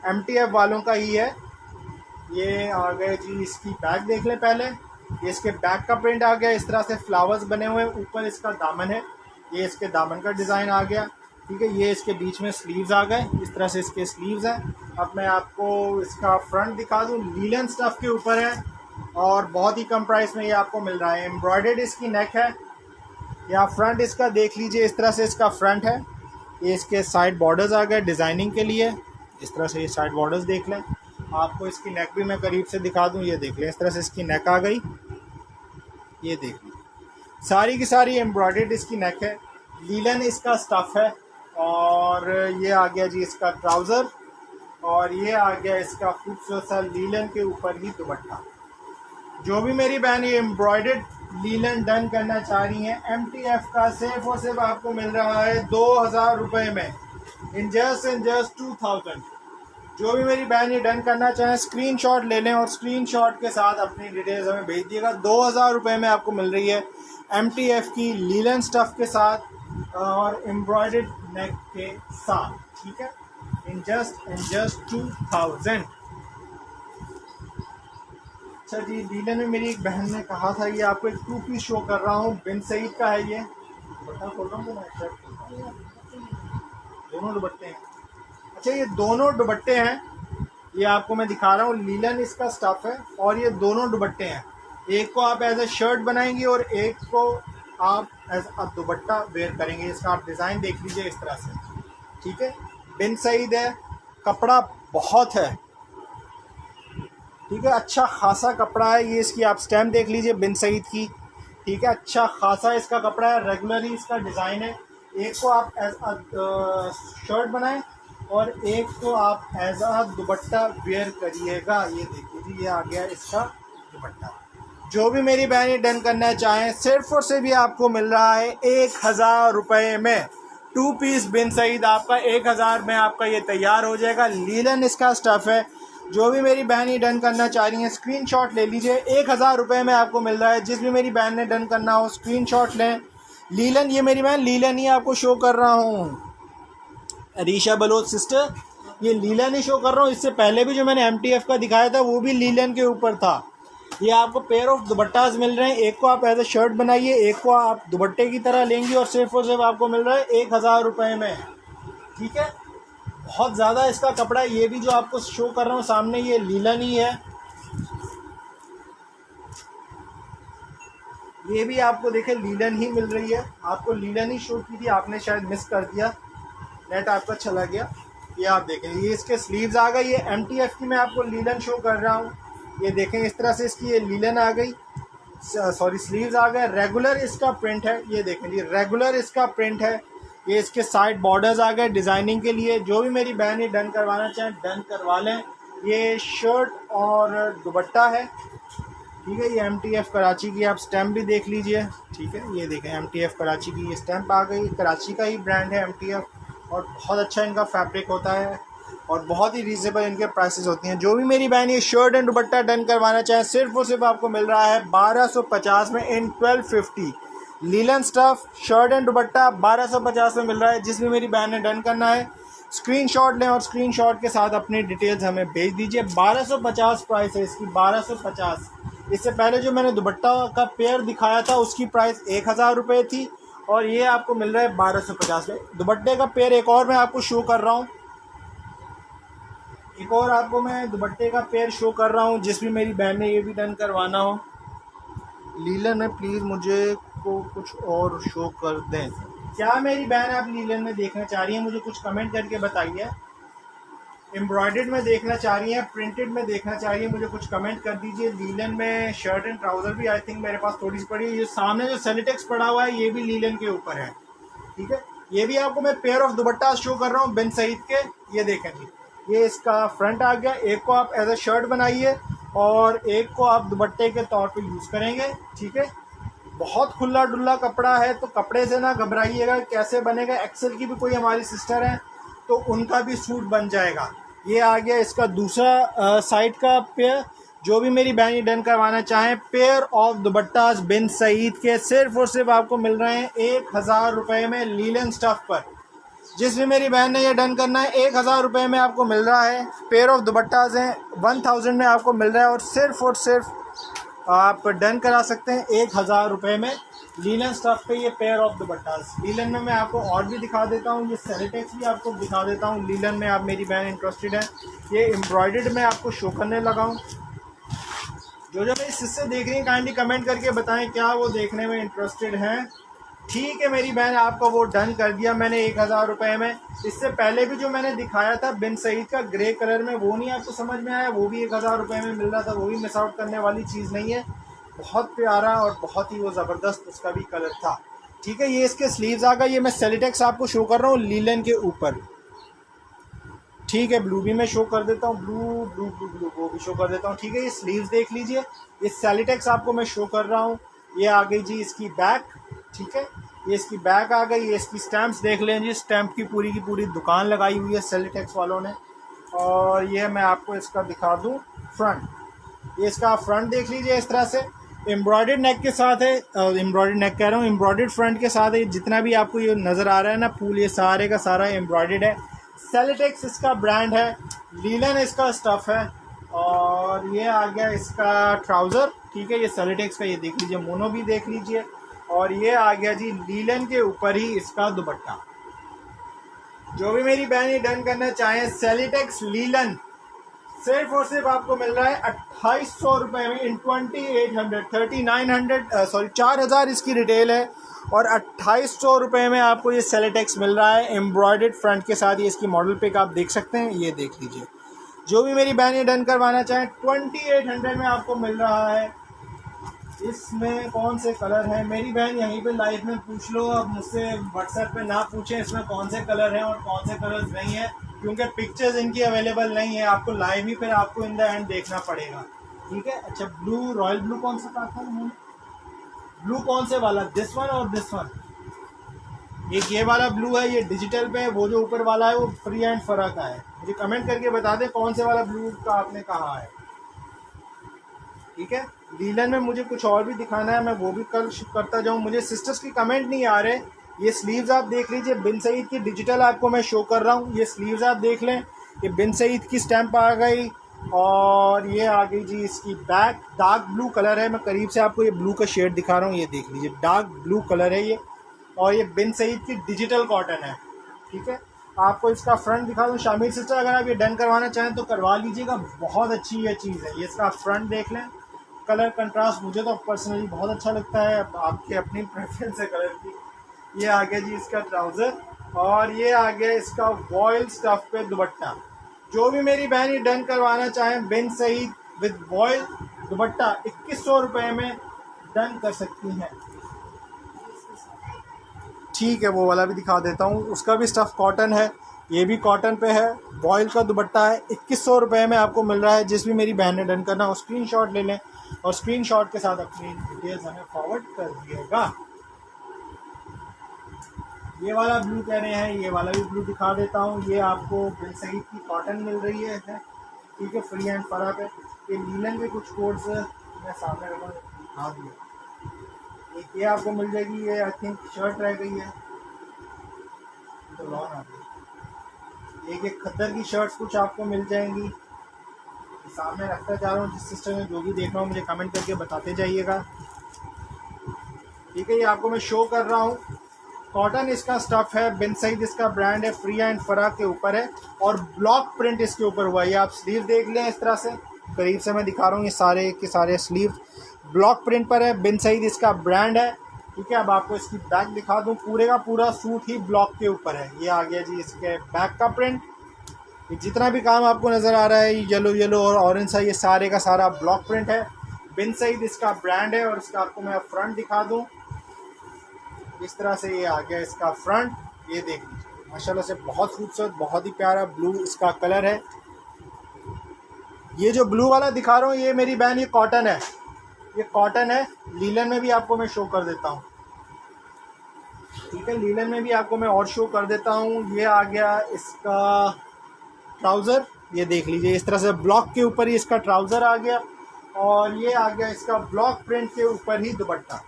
MTF वालों का ही है। ये आ गए जी, इसकी बैक देख लें पहले। ये इसके बैक का प्रिंट आ गया, इस तरह से फ्लावर्स बने हुए, ऊपर इसका दामन है, ये इसके दामन का डिज़ाइन आ गया, ठीक है। ये इसके बीच में स्लीव्स आ गए, इस तरह से इसके स्लीव्स हैं। अब मैं आपको इसका फ्रंट दिखा दूं, लीलन स्टफ़ के ऊपर है और बहुत ही कम प्राइस में ये आपको मिल रहा है। एम्ब्रॉयडर्ड इसकी नेक है। या फ्रंट इसका देख लीजिए, इस तरह से इसका फ्रंट है। ये इसके साइड बॉर्डर्स आ गए डिज़ाइनिंग के लिए, इस तरह से ये साइड बॉर्डर्स देख लें। आपको इसकी नेक भी मैं करीब से दिखा दूं, ये देख लें, इस तरह से इसकी नेक आ गई, ये देख लीजिए, सारी की सारी एम्ब्रॉयडर्ड इसकी नेक है, लीलन इसका स्टफ़ है। और ये आ गया जी इसका ट्राउज़र, और ये आ गया इसका खूबसूरत सा लीलन के ऊपर ही दुपट्टा। जो भी मेरी बहन ये एम्ब्रॉयडर्ड लीलन डन करना चाह रही हैं, MTF का सिर्फ और सिर्फ आपको मिल रहा है 2000 रुपये में, इन जस्ट 2000। जो भी मेरी बहन ये डन करना चाहें स्क्रीनशॉट ले लें और स्क्रीनशॉट के साथ अपनी डिटेल्स हमें भेज दिएगा। 2000 रुपये में आपको मिल रही है MTF की लीलन स्टफ़ के साथ और एम्ब्रॉयडर्ड नेक के साथ, ठीक है, इन जस्ट 2000। अच्छा जी, लीलन में मेरी एक बहन ने कहा था, ये आपको एक 2 पीस शो कर रहा हूँ, बिन सईद का है। ये दुपट्टा खोल रहा हूँ तो मैं शर्ट, दोनों दुपट्टे हैं। अच्छा, ये दोनों दुपट्टे हैं, ये आपको मैं दिखा रहा हूँ, लीलन इसका स्टफ़ है और ये दोनों दुपट्टे हैं। एक को आप एज ए शर्ट बनाएंगे और एक को आप एज अ दुपट्टा वेयर करेंगे। इसका आप डिज़ाइन देख लीजिए इस तरह से, ठीक है। बिन सईद है, कपड़ा बहुत है, ठीक है, अच्छा खासा कपड़ा है। ये इसकी आप स्टैम्प देख लीजिए बिन सईद की, ठीक है, अच्छा खासा इसका कपड़ा है, रेगुलर ही इसका डिज़ाइन है। एक को आप एज अ शर्ट बनाएं और एक को आप एज अ दुपट्टा वेयर करिएगा। ये देखिए जी, ये आ गया इसका दुपट्टा। जो भी मेरी बहन ये डन करना चाहें सिर्फ और सिर्फ ये आपको मिल रहा है 1000 रुपये में। 2 पीस बिन सईद आपका 1000 में आपका ये तैयार हो जाएगा। लीलन इसका स्टफ़ है। जो भी मेरी बहन ये डन करना चाह रही हैं स्क्रीनशॉट ले लीजिए, 1000 रुपये में आपको मिल रहा है। जिस भी मेरी बहन ने डन करना हो स्क्रीनशॉट लें। लीलन, ये मेरी बहन लीलन ही आपको शो कर रहा हूँ, अरीशा बलोच सिस्टर, ये लीलन ही शो कर रहा हूँ। इससे पहले भी जो मैंने MTF का दिखाया था वो भी लीलन के ऊपर था। ये आपको पेयर ऑफ दुपट्टाज मिल रहे हैं, एक को आप एज ए शर्ट बनाइए, एक को आप दुपट्टे की तरह लेंगी और सिर्फ आपको मिल रहा है 1000 रुपये में, ठीक है। बहुत ज़्यादा इसका कपड़ा है। ये भी जो आपको शो कर रहा हूँ सामने, ये लीलन ही है। ये भी आपको देखें लीलन ही मिल रही है। आपको लीलन ही शो की थी, आपने शायद मिस कर दिया, नेट आपका चला गया। ये आप देखें, ये इसके स्लीव्स आ गए। ये MTF की मैं आपको लीलन शो कर रहा हूँ, ये देखें इस तरह से इसकी ये लीलन आ गई, सॉरी स्लीव्स आ गए। रेगुलर इसका प्रिंट है, ये देखें जी रेगुलर इसका प्रिंट है। ये इसके साइड बॉर्डर्स आ गए डिज़ाइनिंग के लिए। जो भी मेरी बहन ये डन करवाना चाहें डन करवा लें। ये शर्ट और दुपट्टा है, ठीक है। ये MTF कराची की, आप स्टैम्प भी देख लीजिए, ठीक है। ये देखें MTF कराची की ये स्टैम्प आ गई। कराची का ही ब्रांड है MTF और बहुत अच्छा इनका फैब्रिक होता है और बहुत ही रीज़नेबल इनके प्राइसेस होती हैं। जो भी मेरी बहन ये शर्ट एंड दुपट्टा डन करवाना चाहें सिर्फ और सिर्फ आपको मिल रहा है 1250 में in 1250 linen stuff shirt and dupatta 1250 में मिल रहा है। जिस भी मेरी बहन ने डन करना है स्क्रीनशॉट लें और स्क्रीनशॉट के साथ अपनी डिटेल्स हमें भेज दीजिए। 1250 प्राइस है इसकी, 1250। इससे पहले जो मैंने दुपट्टा का पेयर दिखाया था उसकी प्राइस 1000 रुपये थी और ये आपको मिल रहा है 1250 में। दुपट्टे का पेयर एक और मैं आपको शो कर रहा हूँ, एक और आपको मैं दुपट्टे का पेयर शो कर रहा हूँ। जिस भी मेरी बहन ने ये भी डन करवाना हो लीलन में, प्लीज़ मुझे को कुछ और शो कर दें। क्या मेरी बहन आप लीलन में देखना चाह रही हैं, मुझे कुछ कमेंट करके बताइए। एम्ब्रॉयडर्ड में देखना चाह रही हैं, प्रिंटेड में देखना चाह रही हैं, मुझे कुछ कमेंट कर दीजिए। लीलन में शर्ट एंड ट्राउज़र भी आई थिंक मेरे पास थोड़ी सी पड़ी है। ये सामने जो सेलिटेक्स पड़ा हुआ है ये भी लीलन के ऊपर है, ठीक है। ये भी आपको मैं पेयर ऑफ दुपट्टा शो कर रहा हूँ बिन सईद के। ये देखें जी, ये इसका फ्रंट आ गया। एक को आप एज ए शर्ट बनाइए और एक को आप दुपट्टे के तौर पे यूज़ करेंगे, ठीक है। बहुत खुला डुल्ला कपड़ा है तो कपड़े से ना घबराइएगा। कैसे बनेगा, एक्सेल की भी कोई हमारी सिस्टर है तो उनका भी सूट बन जाएगा। ये आ गया इसका दूसरा साइड का पेयर। जो भी मेरी बहन डन करवाना चाहें पेयर ऑफ दुपट्टास बिन सईद के सिर्फ और सिर्फ आपको मिल रहे हैं 1000 रुपये में लीलन स्टफ पर। जिस भी मेरी बहन ने ये डन करना है 1000 रुपये में आपको मिल रहा है। पेयर ऑफ दुपट्टास हैं 1000 में आपको मिल रहा है और सिर्फ आप डन करा सकते हैं 1000 रुपये में लीलन स्टफ पे ये पेयर ऑफ दुपट्टास। लीलन में मैं आपको और भी दिखा देता हूँ, ये सेलिटेक्स भी आपको दिखा देता हूँ। लीलन में आप मेरी बहन इंटरेस्टेड है, ये एम्ब्रॉयडर्ड में आपको शो करने लगा हूँ। जो मेरी सिस्टर देख रही हैं काइंडली कमेंट करके बताएं क्या वो देखने में इंटरेस्टेड हैं। ठीक है मेरी बहन, आपका वो डन कर दिया मैंने 1000 रुपये में। इससे पहले भी जो मैंने दिखाया था बिन सईद का ग्रे कलर में, वो नहीं आपको समझ में आया, वो भी 1000 रुपये में मिल रहा था। वो भी मिस आउट करने वाली चीज़ नहीं है, बहुत प्यारा और बहुत ही वो ज़बरदस्त उसका भी कलर था, ठीक है। ये इसके स्लीव्स आ गए। ये मैं सेलिटेक्स आपको शो कर रहा हूँ लीलन के ऊपर, ठीक है। ब्लू भी मैं शो कर देता हूँ, ब्लू वो भी शो कर देता हूँ, ठीक है। ये स्लीव्स देख लीजिए, ये सेलिटेक्स आपको मैं शो कर रहा हूँ। ये आ गई जी इसकी बैक, ठीक है। ये इसकी बैक आ गई। ये इसकी स्टैम्प्स देख लें जी, स्टैम्प की पूरी दुकान लगाई हुई है सेलिटेक्स वालों ने। और ये मैं आपको इसका दिखा दूँ फ्रंट। ये इसका फ्रंट देख लीजिए इस तरह से एम्ब्रॉयडर्ड नेक के साथ है, एम्ब्रॉयडर्ड नेक कह रहा हूँ, एम्ब्रॉयडर्ड फ्रंट के साथ है। जितना भी आपको ये नज़र आ रहा है ना फूल, ये सारे का सारा एम्ब्रॉयडर्ड है। सेलिटेक्स इसका ब्रांड है, लीलन इसका स्टफ़ है। और ये आ गया इसका ट्राउज़र, ठीक है। ये सेलिटेक्स का, ये देख लीजिए, मोनो भी देख लीजिए। और ये आ गया जी लीलन के ऊपर ही इसका दुपट्टा। जो भी मेरी बहन ये डन करना चाहें सेलिटेक्स लीलन सिर्फ और सिर्फ आपको मिल रहा है 2800 रुपये में इन 4000 इसकी रिटेल है और 2800 रुपये में आपको ये सेलिटेक्स मिल रहा है एम्ब्रॉयडर्ड फ्रंट के साथ। ये इसकी मॉडल पिक आप देख सकते हैं, ये देख लीजिए। जो भी मेरी बहन ये डन करवाना चाहें 2800 में आपको मिल रहा है। इसमें कौन से कलर हैं मेरी बहन यहीं पे लाइव में पूछ लो, अब मुझसे व्हाट्सएप पे ना पूछें इसमें कौन से कलर हैं और कौन से कलर्स नहीं हैं, क्योंकि पिक्चर्स इनकी अवेलेबल नहीं है। आपको लाइव ही फिर आपको इन द एंड देखना पड़ेगा, ठीक है। अच्छा ब्लू, रॉयल ब्लू कौन सा कहा था उन्होंने, ब्लू कौन से वाला, दिस वन और दिस वन। एक ये वाला ब्लू है, ये डिजिटल पे है। वो जो ऊपर वाला है वो फ्री एंड फरा का है। मुझे कमेंट करके बता दें कौन से वाला ब्लू का आपने कहा है, ठीक है। लीलन में मुझे कुछ और भी दिखाना है, मैं वो भी कल करता जाऊँ। मुझे सिस्टर्स की कमेंट नहीं आ रहे। ये स्लीव्स आप देख लीजिए, बिन सईद की डिजिटल आपको मैं शो कर रहा हूँ। ये स्लीव्स आप देख लें, ये बिन सईद की स्टैंप आ गई। और ये आ गई जी इसकी बैक, डार्क ब्लू कलर है। मैं करीब से आपको ये ब्लू का शेड दिखा रहा हूँ, ये देख लीजिए, डार्क ब्लू कलर है ये। और ये बिन सईद की डिजिटल कॉटन है, ठीक है। आपको इसका फ्रंट दिखा दूँ शामिल सिस्टर, अगर आप ये डन करवाना चाहें तो करवा लीजिएगा, बहुत अच्छी ये चीज़ है। ये इसका फ्रंट देख लें, कलर कंट्रास्ट मुझे तो पर्सनली बहुत अच्छा लगता है, आपकी अपनी प्रेफरेंस है कलर की। ये आ गया जी इसका ट्राउज़र और ये आ गया इसका वॉयल स्टफ पे दुपट्टा। जो भी मेरी बहन ये डन करवाना चाहें बिन सईद विद बॉयल दुपट्टा 2100 रुपये में डन कर सकती हैं। ठीक है, वो वाला भी दिखा देता हूँ, उसका भी स्टफ़ कॉटन है, ये भी कॉटन पे है, बॉयल का दुपट्टा है, 2100 रुपये में आपको मिल रहा है। जिस भी मेरी बहन ने डन करना हो स्क्रीनशॉट ले लें और स्क्रीनशॉट के साथ अपनी डिटेल्स हमें फॉरवर्ड कर दिएगा। ये वाला ब्लू कह रहे हैं, ये वाला भी ब्लू दिखा देता हूँ। ये आपको बिन सईद की कॉटन मिल रही है, ठीक है, फ्री एंड फरा पे। ये लीलन के कुछ कोड्स मैं सामने दिखा दिया। एक ये आपको मिल जाएगी, ये आई थिंक शर्ट रह गई है तो लॉन आ गई। एक खद्दर की शर्ट्स कुछ आपको मिल जाएंगी, सामने रखता जा रहा हूँ। जिस सिस्टम में जो भी देख रहा हूँ मुझे कमेंट करके बताते जाइएगा, ठीक है। ये आपको मैं शो कर रहा हूँ, कॉटन इसका स्टफ़ है, बिन सईद इसका ब्रांड है, फ्री एंड फरा के ऊपर है और ब्लॉक प्रिंट इसके ऊपर हुआ है। ये आप स्लीव देख लें, इस तरह से करीब से मैं दिखा रहा हूँ। ये सारे के सारे स्लीव ब्लॉक प्रिंट पर है, बिन सईद इसका ब्रांड है, ठीक है। अब आपको इसकी बैक दिखा दूँ, पूरे का पूरा सूट ही ब्लॉक के ऊपर है। ये आ गया जी इसके बैक का प्रिंट। ये जितना भी काम आपको नज़र आ रहा है येलो येलो और ऑरेंज सा, ये सारे का सारा ब्लॉक प्रिंट है, बिन सईद इसका ब्रांड है। और इसका आपको मैं फ्रंट दिखा दूँ, इस तरह से ये आ गया इसका फ्रंट। ये देख लीजिए माशाल्लाह से बहुत खूबसूरत, बहुत ही प्यारा ब्लू इसका कलर है। ये जो ब्लू वाला दिखा रहा हूँ ये मेरी बहन, ये कॉटन है, ये कॉटन है। लीलन में भी आपको मैं शो कर देता हूँ, ठीक है, लीलन में भी आपको मैं और शो कर देता हूँ। ये आ गया इसका ट्राउज़र, ये देख लीजिए इस तरह से ब्लॉक के ऊपर ही इसका ट्राउज़र आ गया और ये आ गया इसका ब्लॉक प्रिंट के ऊपर ही दुपट्टा।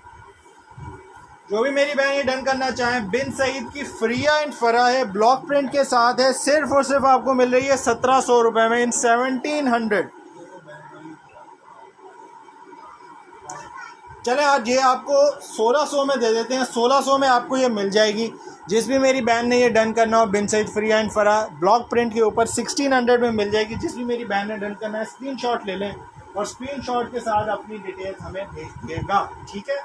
जो भी मेरी बहन ये डन करना चाहें, बिन सईद की फ्री एंड फरा है, ब्लॉक प्रिंट के साथ है, सिर्फ और सिर्फ आपको मिल रही है 1700 रुपये में, इन 1700। चले आज ये आपको 1600 में दे देते हैं, 1600 में आपको ये मिल जाएगी। जिस भी मेरी बहन ने ये डन करना हो, बिन सईद फ्री एंड फरा ब्लॉक प्रिंट के ऊपर 1600 में मिल जाएगी। जिस भी मेरी बहन ने डन करना है स्क्रीनशॉट ले लें और स्क्रीनशॉट के साथ अपनी डिटेल्स हमें भेज दिएगा, ठीक है।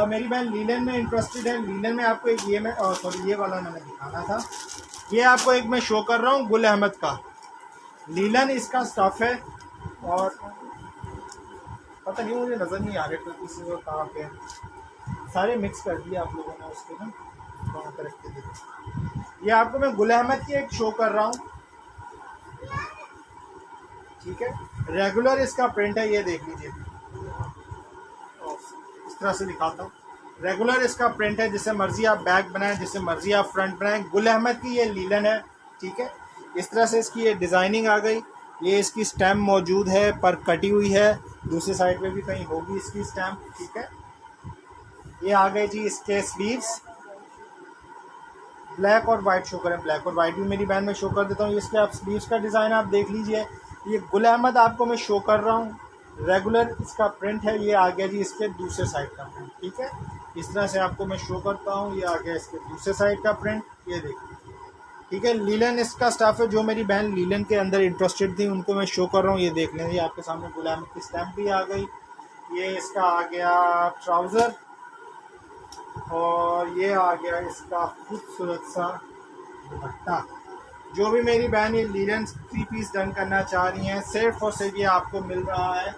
मेरी बहन लीलन में इंटरेस्टेड है, लीलन में आपको एक ये मैं सॉरी ये वाला मैंने दिखाना था, ये आपको एक मैं शो कर रहा हूँ गुल अहमद का लीलन इसका स्टफ़ है। और पता नहीं मुझे नज़र नहीं आ रहे तो किसी और कहाँ पे सारे मिक्स कर दिए आप लोगों ने उसके ना कहाँ पर रख के देखो। ये आपको मैं गुल अहमद की एक शो कर रहा हूँ, ठीक है, रेगुलर इसका प्रिंट है, ये देख लीजिए इस तरह से दिखाता हूँ। रेगुलर इसका प्रिंट है, जिससे मर्जी आप बैक बनाएं, जिससे मर्जी आप फ्रंट बनाएं। गुल अहमद की ये लीलन है, ठीक है। इस तरह से इसकी ये डिज़ाइनिंग आ गई। ये इसकी स्टैम्प मौजूद है पर कटी हुई है, दूसरी साइड पे भी कहीं होगी इसकी स्टैम्प, ठीक है। ये आ गए जी इसके स्लीव्स, ब्लैक और वाइट शो करें, ब्लैक और वाइट भी मेरी बहन में शो कर देता हूँ। इसके आप स्लीव्स का डिज़ाइन आप देख लीजिए। ये गुल अहमद आपको मैं शो कर रहा हूँ, रेगुलर इसका प्रिंट है। ये आ गया जी इसके दूसरे साइड का प्रिंट, ठीक है, इस तरह से आपको मैं शो करता हूँ। ये आ गया इसके दूसरे साइड का प्रिंट, ये देखिए, ठीक है। लीलन इसका स्टाफ है, जो मेरी बहन लीलन के अंदर इंटरेस्टेड थी उनको मैं शो कर रहा हूँ। ये देख लें, ये आपके सामने गुल अहमद की स्टैम्प भी आ गई। ये इसका आ गया ट्राउज़र और ये आ गया इसका खूबसूरत सा दुपट्टा। जो भी मेरी बहन ये लीलन 3 पीस डन करना चाह रही हैं, सिर्फ और सिर्फ ये आपको मिल रहा है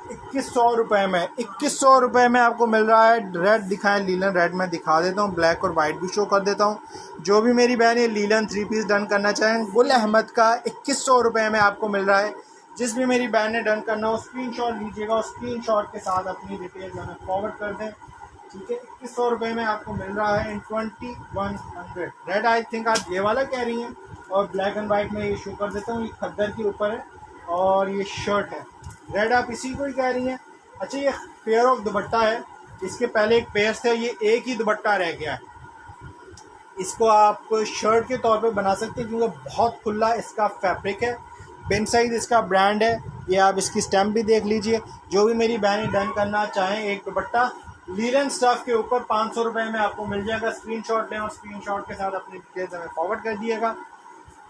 2100 रुपये में। 2100 रुपये में आपको मिल रहा है। रेड दिखाएं, लीलन रेड में दिखा देता हूँ, ब्लैक और वाइट भी शो कर देता हूँ। जो भी मेरी बहन ये लीलन 3 पीस डन करना चाहें, गुल अहमद का 2100 रुपये में आपको मिल रहा है। जिस भी मेरी बहन ने डन करना हो स्क्रीनशॉट लीजिएगा और स्क्रीनशॉट के साथ अपनी डिटेल्स हमें फॉरवर्ड कर दें, ठीक है। 2100 रुपये में आपको मिल रहा है इन 2100। रेड आई थिंक आप ये वाला कह रही हैं और ब्लैक एंड वाइट में ये शो कर देता हूँ। ये खद्दर के ऊपर है और ये शर्ट है। रेड आप इसी को ही कह रही हैं। अच्छा, ये पेयर ऑफ दुपट्टा है, इसके पहले एक पेयर थे, ये एक ही दुपट्टा रह गया है। इसको आप शर्ट के तौर पे बना सकते हैं क्योंकि बहुत खुला इसका फैब्रिक है। बिन सईद इसका ब्रांड है। ये आप इसकी स्टैम्प भी देख लीजिए। जो भी मेरी बहनें डन करना चाहें, एक दुपट्टा लीलन स्टफ के ऊपर 500 रुपये में आपको मिल जाएगा। स्क्रीनशॉट लें और स्क्रीनशॉट के साथ अपनी डिटेल्स हमें फॉरवर्ड कर दिएगा।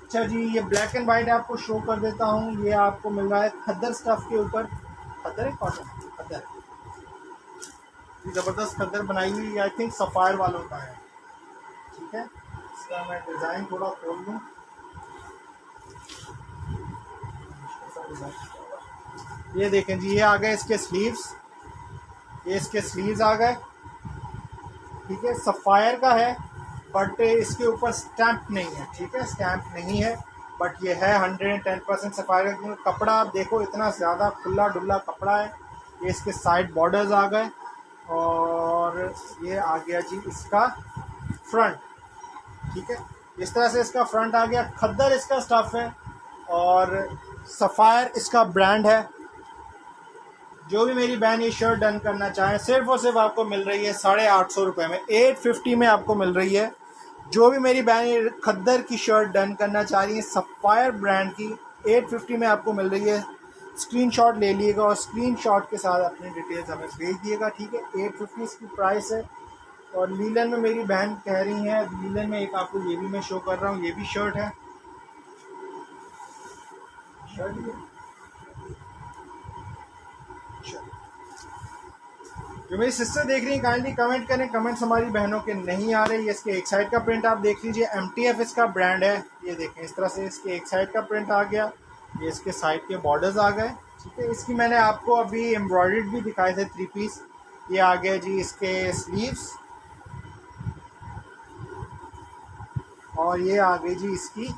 अच्छा जी, ये ब्लैक एंड वाइट आपको शो कर देता हूँ। ये आपको मिल रहा है खद्दर स्टफ के ऊपर। खद्दर है, कॉटन खद्दर, ज़बरदस्त खद्दर बनाई हुई, आई थिंक सफ़ायर वालों का है, ठीक है। इसका मैं डिज़ाइन थोड़ा खोल दूँ। ये देखें जी, ये आ गए इसके स्लीव्स, ये इसके स्लीव्स आ गए। ठीक है, सफ़ायर का है बट इसके ऊपर स्टैंप नहीं है। ठीक है, स्टैंप नहीं है बट ये है 110% सफ़ायर का, क्योंकि कपड़ा आप देखो इतना ज़्यादा खुला डुल्ला कपड़ा है। ये इसके साइड बॉर्डर्स आ गए और ये आ गया जी इसका फ्रंट। ठीक है, इस तरह से इसका फ्रंट आ गया। खद्दर इसका स्टफ़ है और सफ़ायर इसका ब्रांड है। जो भी मेरी बहन ये शर्ट डन करना चाहें, सिर्फ और सिर्फ आपको मिल रही है 850 रुपये में, 850 में आपको मिल रही है। जो भी मेरी बहन ये खद्दर की शर्ट डन करना चाह रही है सफ़ायर ब्रांड की, 850 में आपको मिल रही है। स्क्रीनशॉट ले लीजिएगा और स्क्रीनशॉट के साथ अपनी डिटेल्स हमें भेज दिएगा। ठीक है, 850 इसकी प्राइस है। और लीलन में मेरी बहन कह रही है, लीलन में एक आपको ये भी मैं शो कर रहा हूँ, ये भी शर्ट है। जो मेरी सिस्टर देख रही है काइंडली कमेंट करें। कमेंट्स हमारी बहनों के नहीं आ रहे। ये इसके एक साइड का प्रिंट आप देख लीजिए, MTF इसका ब्रांड है। ये देखें, इस तरह से इसके एक साइड का प्रिंट आ गया, ये इसके साइड के बॉर्डर्स आ गए। ठीक है, इसकी मैंने आपको अभी एम्ब्रॉयडर्ड भी दिखाए थे 3 पीस। ये आ गया जी इसके स्लीव्स और ये आ गई जी इसकी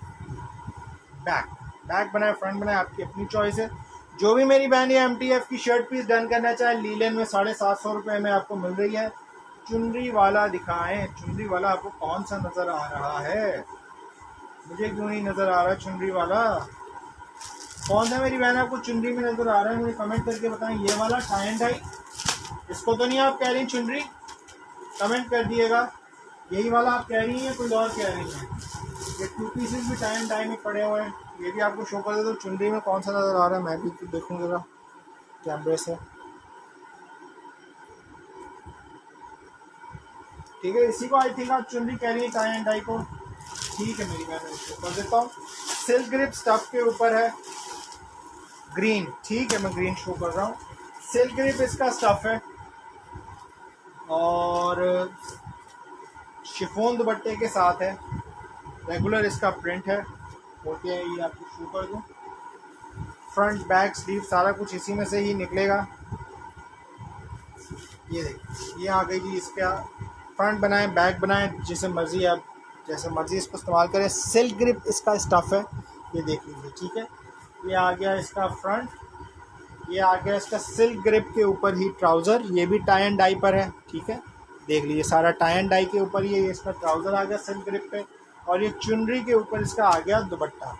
बैक। बैक बनाए फ्रंट बनाए आपकी अपनी चॉइस है। जो भी मेरी बहन ये MTF की शर्ट पीस डन करना चाहे, लीलन में 750 रुपये में आपको मिल रही है। चुनरी वाला दिखाएं, चुनरी वाला आपको कौन सा नज़र आ रहा है? मुझे क्यों नहीं नज़र आ रहा चुनरी वाला? कौन सा मेरी बहन आपको चुनरी में नज़र आ रहा है? मुझे कमेंट करके बताएं। ये वाला टाई एंड डाई, इसको तो नहीं आप कह रही चुनरी? कमेंट कर दिएगा। यही वाला आप कह रही हैं, कोई और कह रही हैं? ये 2 पीसेस भी टाई एंड डाई में पड़े हुए हैं, ये भी आपको शो कर दे। तो चुनरी में कौन सा नज़र आ रहा है मैं भी तो देखूँ ज़रा कैमरे से। ठीक है, इसी को आई थिंक आप चुनरी कह रही है, टाई एंड डाई को। ठीक है मेरी बहन, इसको कर देता हूँ। सिल्क ग्रिप स्टफ के ऊपर है, ग्रीन। ठीक है, मैं ग्रीन शो कर रहा हूँ। सिल्क ग्रिप इसका स्टफ है और शिफॉन दुपट्टे के साथ है। रेगुलर इसका प्रिंट है। ओके, ये आपको शो कर दूँ। फ्रंट बैक स्लीव सारा कुछ इसी में से ही निकलेगा। ये देखिए, ये आ गई जी इसका फ्रंट बनाएं बैक बनाएं, जिसे मर्जी आप जैसे मर्जी इसको इस्तेमाल करें। सिल्क ग्रिप इसका स्टफ़ है, ये देख लीजिए। ठीक है, ये आ गया इसका फ्रंट, ये आ गया इसका सिल्क ग्रिप के ऊपर ही ट्राउज़र। ये भी टाई एंड डाई पर है। ठीक है, देख लीजिए सारा टाई एंड डाई के ऊपर ये इसका ट्राउज़र आ गया सिल्क ग्रिप पे। और ये चुनरी के ऊपर इसका आ गया दुपट्टा,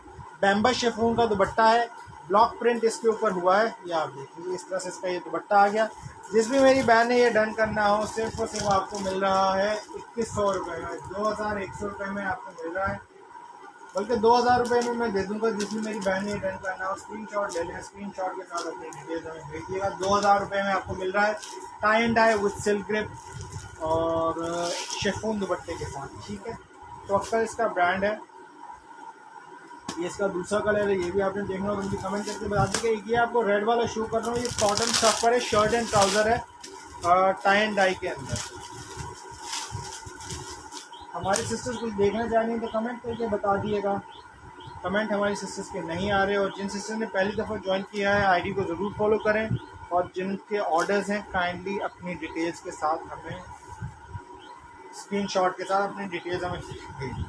बैम्बा शिफॉन का दुपट्टा है। ब्लॉक प्रिंट इसके ऊपर हुआ है, ये आप देख लीजिए। इस तरह से इसका ये दुपट्टा आ गया। जिस भी मेरी बहन ने ये डन करना हो, सिर्फ और सिर्फ आपको मिल रहा है 2100 रुपये में, 2100 रुपये में आपको मिल रहा है। बल्कि 2000 रुपये में मैं दे दूंगा। जिस भी मेरी बहन ने ये डन करना हो स्क्रीनशॉट ले लें, स्क्रीनशॉट के साथ अपनी डिटेल्स हमें भेज दिएगा। 2000 रुपये में आपको मिल रहा है tie and dye with silk grip और शिफॉन दुपट्टे के साथ। ठीक है, तो अक्सर इसका ब्रांड है। ये इसका दूसरा कलर है, ये भी आपने देखना होगा। मुझे कमेंट करके बता दीजिए। ये आपको रेड वाला शो कर रहा हूँ, ये कॉटन स्टफ पर है, शर्ट एंड ट्राउज़र है टाई एंड डाई के अंदर। हमारी सिस्टर्स कुछ देखना चाह रही हैं तो कमेंट करके बता दिएगा। कमेंट हमारी सिस्टर्स के नहीं आ रहे। और जिन सिस्टर ने पहली दफ़ा ज्वाइन किया है, आईडी को ज़रूर फॉलो करें। और जिनके ऑर्डर्स हैं काइंडली अपनी डिटेल्स के साथ हमें स्क्रीनशॉट के साथ अपनी डिटेल्स हमें भेजिए।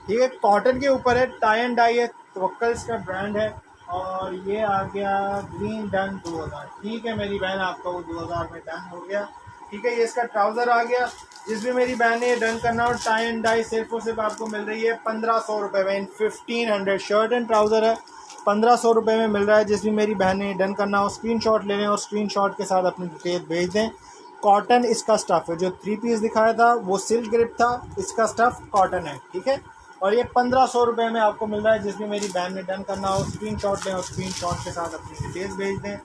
ठीक है, कॉटन के ऊपर है, टाई एंड डाई है, तवक्कल्स का ब्रांड है। और ये आ गया ग्रीन डन 2000। ठीक है मेरी बहन, आपका वो 2000 में डन हो गया। ठीक है, ये इसका ट्राउज़र आ गया। जिस भी मेरी बहन ने ये डन करना हो, टाई एंड डाई सिर्फ और सिर्फ आपको मिल रही है 1500 रुपये में। 1500 शर्ट एंड ट्राउज़र है, 1500 रुपये में मिल रहा है। जिस भी मेरी बहन ने डन करना हो स्क्रीनशॉट ले लें और स्क्रीनशॉट के साथ अपनी डिटेल भेज दें। कॉटन इसका स्टफ़ है, जो 3 पीस दिखाया था वो सिल्क ग्रिप था, इसका स्टफ़ कॉटन है। ठीक है, और ये 1500 रुपये में आपको मिल रहा है। जिस भी मेरी बहन ने डन करना हो स्क्रीनशॉट लें और स्क्रीनशॉट के साथ अपनी डिटेल्स भेज दें।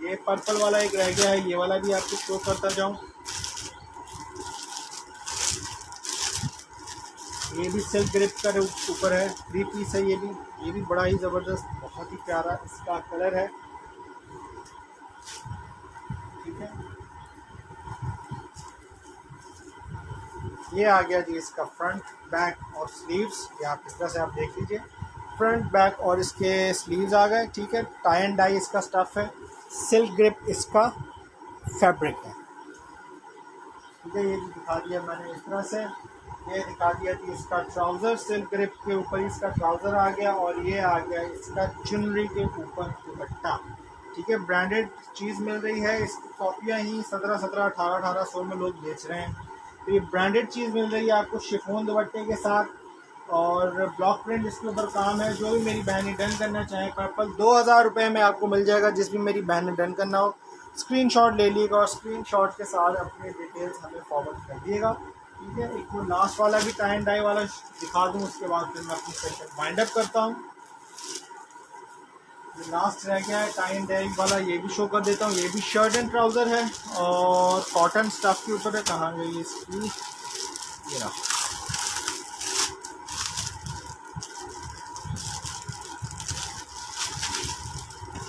ये पर्पल वाला एक रह गया है, ये वाला भी आपको शो करता जाऊँ। ये भी सिल्क ग्रिप का ऊपर है, 3 पीस है। ये भी बड़ा ही ज़बरदस्त, बहुत ही प्यारा इसका कलर है। ठीक है, ये आ गया जी इसका फ्रंट बैक और स्लीव्स। ये आप इस तरह से आप देख लीजिए। फ्रंट बैक और इसके स्लीव्स आ गए, ठीक है। टाई एंड डाई इसका स्टफ़ है, सिल्क ग्रिप इसका फैब्रिक है, ठीक है। ये भी दिखा दिया मैंने इस तरह से। ये दिखा दिया कि इसका ट्राउज़र सिल्क ग्रिप के ऊपर इसका ट्राउज़र आ गया, और ये आ गया इसका चुनरी के ऊपर दुपट्टा, ठीक है। ब्रांडेड चीज़ मिल रही है, इसकी कॉपियाँ ही 1700-1800 में लोग बेच रहे हैं, तो ये ब्रांडेड चीज़ मिल रही है आपको शिफॉन दुपट्टे के साथ, और ब्लॉक प्रिंट इसके ऊपर काम है। जो भी मेरी बहनें डन करना चाहें, पर्पल 2000 रुपये में आपको मिल जाएगा। जिस भी मेरी बहनें डन करना हो स्क्रीनशॉट ले लीजिएगा, और स्क्रीनशॉट के साथ अपनी डिटेल्स हमें फॉरवर्ड कर दिएगा, ठीक है। एक वो लास्ट वाला भी टाई एंड डाई वाला दिखा दूँ, उसके बाद फिर मैं अपनी सेशन वाइंड अप करता हूँ। ये लास्ट रह गया है टाई एंड डाई वाला, ये भी शो कर देता हूँ। ये भी शर्ट एंड ट्राउज़र है और कॉटन स्टफ़ के ऊपर है। कहाँ गई इसकी, ये रहा,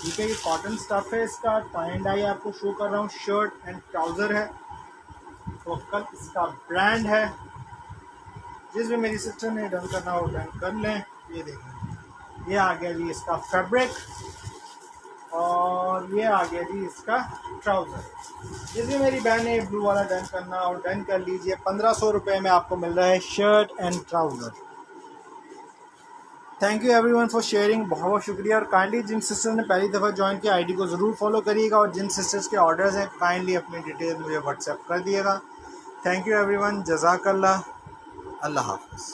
ठीक है। ये कॉटन स्टफ़ है इसका, टाई एंड डाई आपको शो कर रहा हूँ, शर्ट एंड ट्राउज़र है, फोकल इसका ब्रांड है। जिस भी मेरी सिस्टर ने डन करना हो डन कर लें। ये देखें, ये आ गया जी इसका फैब्रिक, और ये आ गया जी इसका ट्राउज़र। जिस भी मेरी बहन ने ब्लू वाला डन करना हो डन कर लीजिए। 1500 रुपये में आपको मिल रहा है shirt and trouser. Thank you everyone for sharing, बहुत बहुत शुक्रिया। और काइंडली जिन सिस्टर्स ने पहली दफ़ा ज्वाइन किया आईडी को ज़रूर फॉलो करिएगा, और जिन सिस्टर्स के ऑर्डर्स हैं काइंडली अपनी डिटेल मुझे व्हाट्सएप कर दिएगा। थैंक यू एवरीवन, जज़ाकल्लाह, अल्लाह हाफ़िज़।